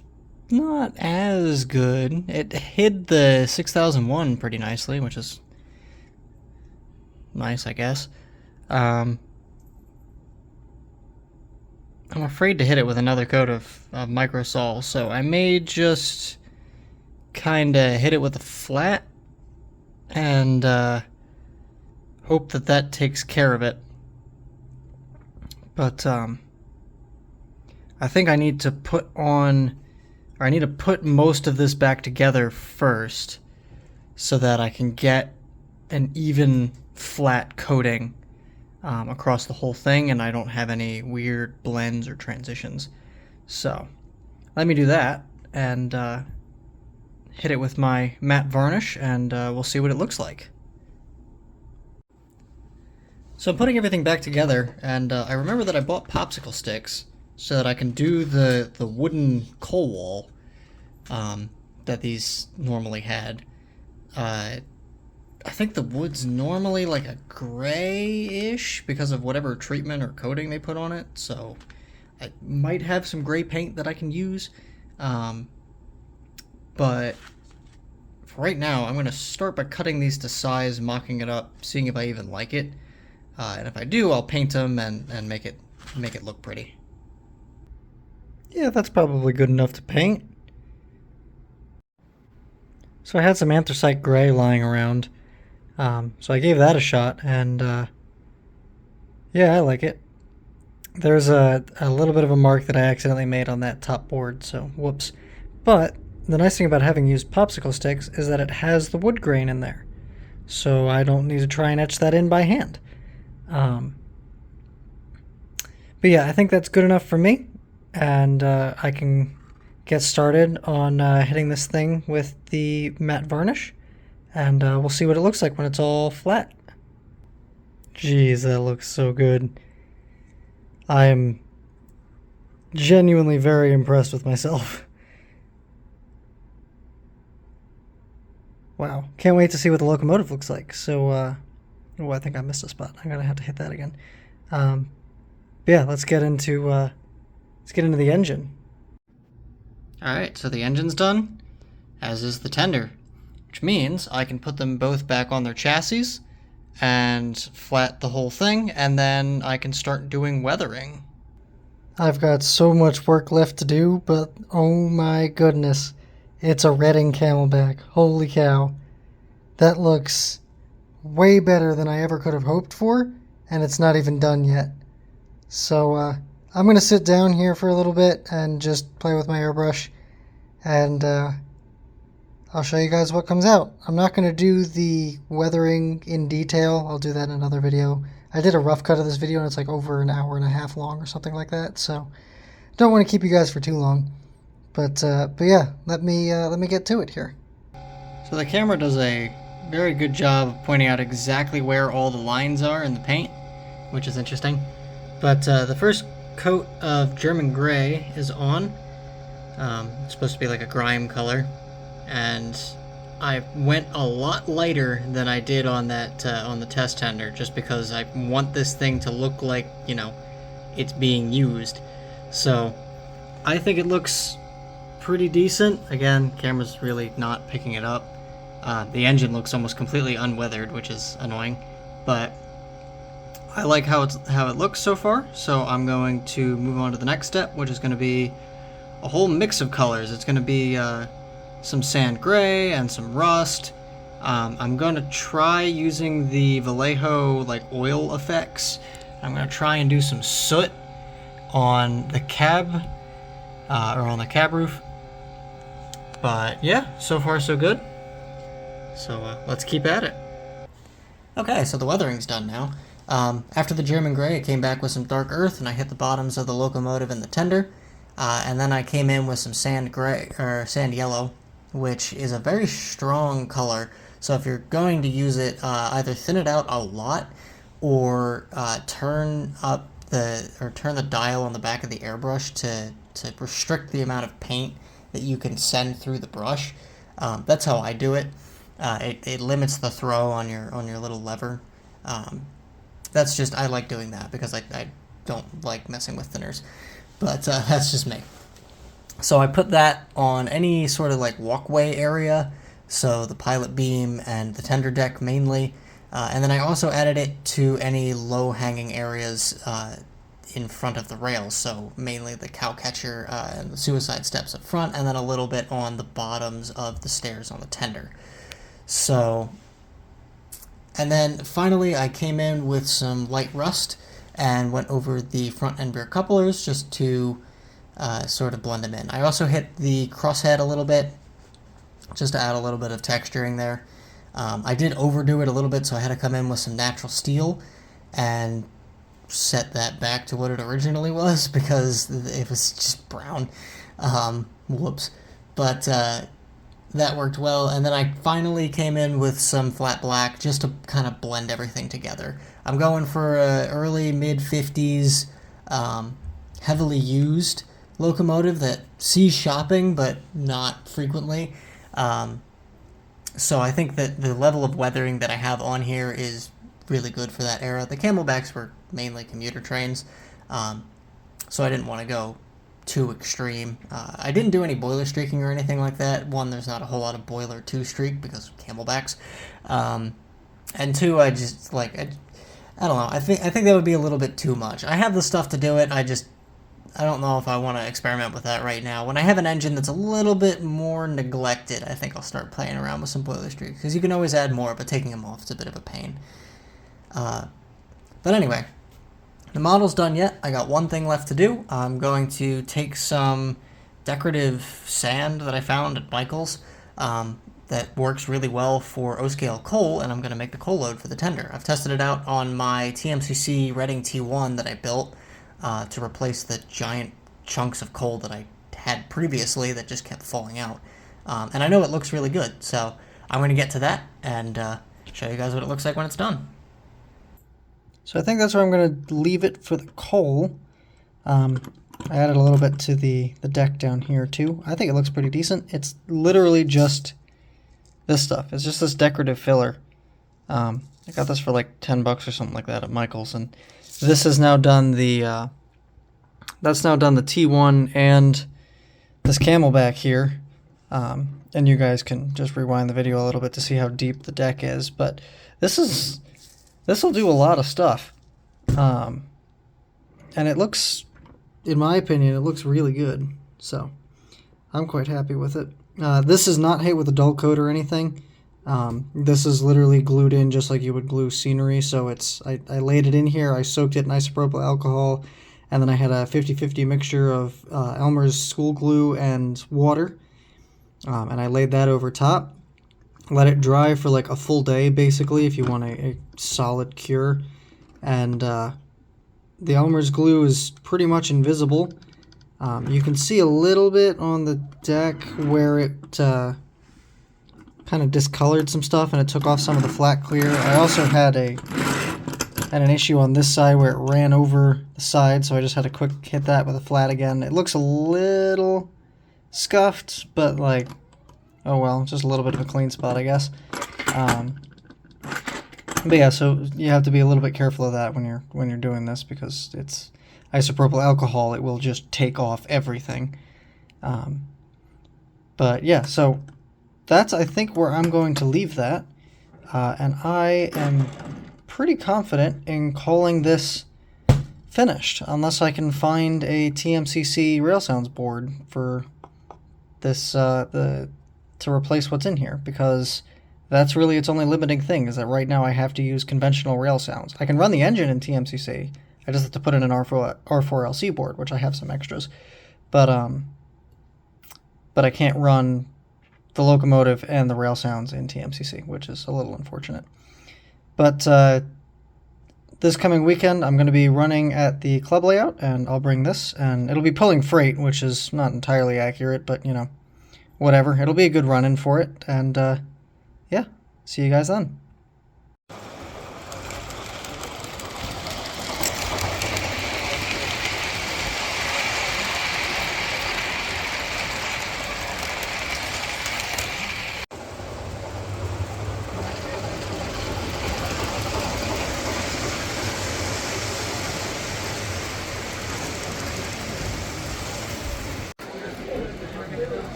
not as good. It hid the 6001 pretty nicely, which is nice, I guess. I'm afraid to hit it with another coat of microsol, so I may just kind of hit it with a flat and hope that that takes care of it. But I think I need to put most of this back together first so that I can get an even flat coating across the whole thing, and I don't have any weird blends or transitions. So let me do that and hit it with my matte varnish, and we'll see what it looks like. So I'm putting everything back together, and I remember that I bought popsicle sticks so that I can do the wooden coal wall that these normally had. I think the wood's normally like a grayish because of whatever treatment or coating they put on it, so I might have some gray paint that I can use. But for right now, I'm going to start by cutting these to size, mocking it up, seeing if I even like it. And if I do, I'll paint them and make it look pretty. Yeah, that's probably good enough to paint. So I had some anthracite gray lying around. So I gave that a shot, and yeah, I like it. There's a little bit of a mark that I accidentally made on that top board, so whoops. But the nice thing about having used popsicle sticks is that it has the wood grain in there, so I don't need to try and etch that in by hand. But yeah, I think that's good enough for me, and I can get started on hitting this thing with the matte varnish, and we'll see what it looks like when it's all flat. Jeez, that looks so good. I am genuinely very impressed with myself. Wow, can't wait to see what the locomotive looks like. So, oh, I think I missed a spot. I'm gonna have to hit that again. But yeah, let's get into the engine. All right, so the engine's done, as is the tender, which means I can put them both back on their chassis and flat the whole thing, and then I can start doing weathering. I've got so much work left to do, but oh my goodness, it's a Reading Camelback. Holy cow. That looks way better than I ever could have hoped for, and it's not even done yet. So I'm going to sit down here for a little bit and just play with my airbrush, and I'll show you guys what comes out. I'm not going to do the weathering in detail. I'll do that in another video. I did a rough cut of this video, and it's like over an hour and a half long or something like that, so don't want to keep you guys for too long. But yeah, let me get to it here. So the camera does a very good job of pointing out exactly where all the lines are in the paint, which is interesting. But the first coat of German gray is on. It's supposed to be like a grime color, and I went a lot lighter than I did on that on the test tender, just because I want this thing to look like, you know, it's being used. So I think it looks pretty decent. Again, camera's really not picking it up. The engine looks almost completely unweathered, which is annoying, but I like how it looks so far. So I'm going to move on to the next step, which is going to be a whole mix of colors. It's going to be some sand gray and some rust. I'm going to try using the Vallejo like oil effects. I'm going to try and do some soot on the cab or on the cab roof. But yeah, so far so good. So let's keep at it. Okay, so the weathering's done now. After the German gray, I came back with some dark earth, and I hit the bottoms of the locomotive and the tender. And then I came in with some sand gray or sand yellow, which is a very strong color. So if you're going to use it, either thin it out a lot, or turn the dial on the back of the airbrush to restrict the amount of paint that you can send through the brush. That's how I do it. It limits the throw on your little lever. That's just, I like doing that because I don't like messing with thinners, but that's just me. So I put that on any sort of like walkway area, so the pilot beam and the tender deck mainly, and then I also added it to any low-hanging areas in front of the rails, so mainly the cow catcher and the suicide steps up front, and then a little bit on the bottoms of the stairs on the tender. So, and then finally I came in with some light rust and went over the front and rear couplers just to sort of blend them in. I also hit the crosshead a little bit just to add a little bit of texturing there. I did overdo it a little bit, so I had to come in with some natural steel and set that back to what it originally was because it was just brown. Whoops. But that worked well, and then I finally came in with some flat black just to kind of blend everything together. I'm going for a early mid-50s heavily used locomotive that sees shopping but not frequently. So I think that the level of weathering that I have on here is really good for that era. The Camelbacks were mainly commuter trains, so I didn't want to go too extreme. I didn't do any boiler streaking or anything like that. One, there's not a whole lot of boiler to streak because of Camelbacks, and two, I just like I don't know. I think that would be a little bit too much. I have the stuff to do it. I don't know if I want to experiment with that right now. When I have an engine that's a little bit more neglected, I think I'll start playing around with some boiler streaks because you can always add more, but taking them off is a bit of a pain. But anyway, the model's done yet. I got one thing left to do. I'm going to take some decorative sand that I found at Michael's that works really well for O-scale coal, and I'm going to make the coal load for the tender. I've tested it out on my TMCC Reading T1 that I built. to replace the giant chunks of coal that I had previously that just kept falling out. And I know it looks really good, so I'm going to get to that and show you guys what it looks like when it's done. So I think that's where I'm going to leave it for the coal. I added a little bit to the deck down here too. I think it looks pretty decent. It's literally just this stuff. It's just this decorative filler. I got this for like $10 or something like that at Michael's, and this has now done the that's now done the T1 and this Camelback here. And you guys can just rewind the video a little bit to see how deep the deck is, but this will do a lot of stuff. And it looks, in my opinion, it looks really good. So I'm quite happy with it. This is not hit with a dull coat or anything. This is literally glued in just like you would glue scenery. So I laid it in here, I soaked it in isopropyl alcohol, and then I had a 50-50 mixture of Elmer's school glue and water. And I laid that over top. Let it dry for like a full day, basically, if you want a solid cure. And the Elmer's glue is pretty much invisible. You can see a little bit on the deck where it kind of discolored some stuff and it took off some of the flat clear. I also had an issue on this side where it ran over the side, so I just had to quick hit that with a flat again. It looks a little scuffed, but like, oh well, just a little bit of a clean spot, I guess. But yeah, so you have to be a little bit careful of that when you're doing this, because it's isopropyl alcohol. It will just take off everything. But yeah, so that's, I think, where I'm going to leave that. And I am pretty confident in calling this finished, unless I can find a TMCC Rail Sounds board for this to replace what's in here, because that's really its only limiting thing, is that right now I have to use conventional Rail Sounds. I can run the engine in TMCC, I just have to put in an R4LC board, which I have some extras, but I can't run the locomotive and the Rail Sounds in TMCC, which is a little unfortunate. But this coming weekend, I'm going to be running at the club layout, and I'll bring this, and it'll be pulling freight, which is not entirely accurate, but, you know, whatever. It'll be a good run-in for it, and, yeah, see you guys then.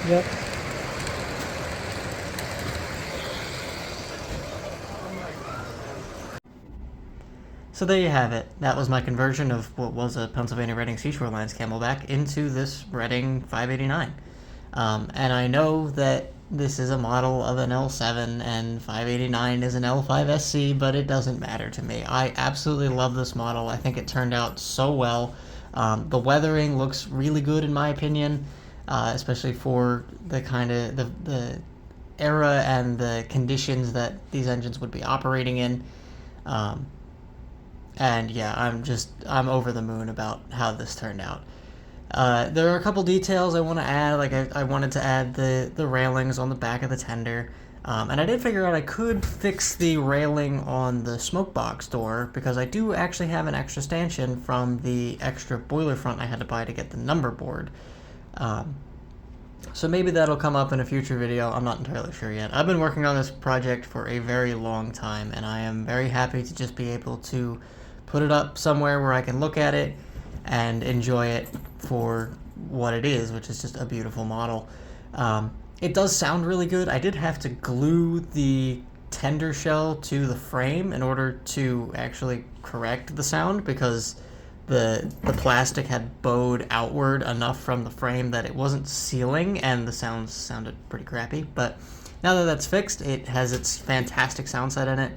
Yep. So there you have it. That was my conversion of what was a Pennsylvania Reading Seashore Lines Camelback into this Reading 589. And I know that this is a model of an L7 and 589 is an L5sc, but it doesn't matter to me. I absolutely love this model. I think it turned out so well. The weathering looks really good in my opinion, especially for the kind of the era and the conditions that these engines would be operating in. And yeah, I'm over the moon about how this turned out. There are a couple details I want to add. Like I wanted to add the railings on the back of the tender. And I did figure out I could fix the railing on the smoke box door, because I do actually have an extra stanchion from the extra boiler front I had to buy to get the number board. So maybe that'll come up in a future video. I'm not entirely sure yet. I've been working on this project for a very long time, and I am very happy to just be able to put it up somewhere where I can look at it and enjoy it for what it is, which is just a beautiful model. It does sound really good. I did have to glue the tender shell to the frame in order to actually correct the sound, because the plastic had bowed outward enough from the frame that it wasn't sealing, and the sounds sounded pretty crappy. But now that that's fixed, it has its fantastic sound set in it.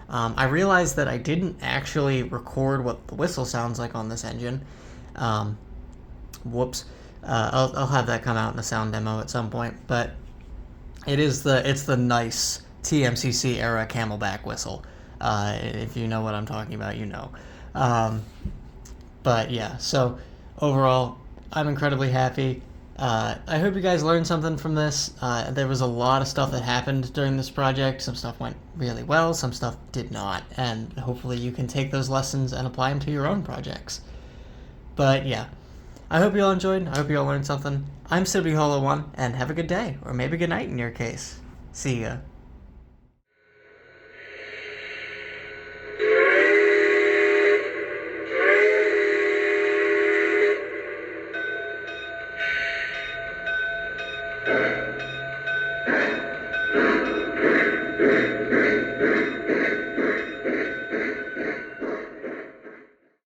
I realized that I didn't actually record what the whistle sounds like on this engine. Whoops. I'll have that come out in a sound demo at some point, but it's the nice TMCC era Camelback whistle. If you know what I'm talking about, you know. But yeah, so overall, I'm incredibly happy. I hope you guys learned something from this. There was a lot of stuff that happened during this project. Some stuff went really well, some stuff did not, and hopefully you can take those lessons and apply them to your own projects. But yeah, I hope you all enjoyed. I hope you all learned something. I'm Hollow1, and have a good day, or maybe good night in your case. See ya.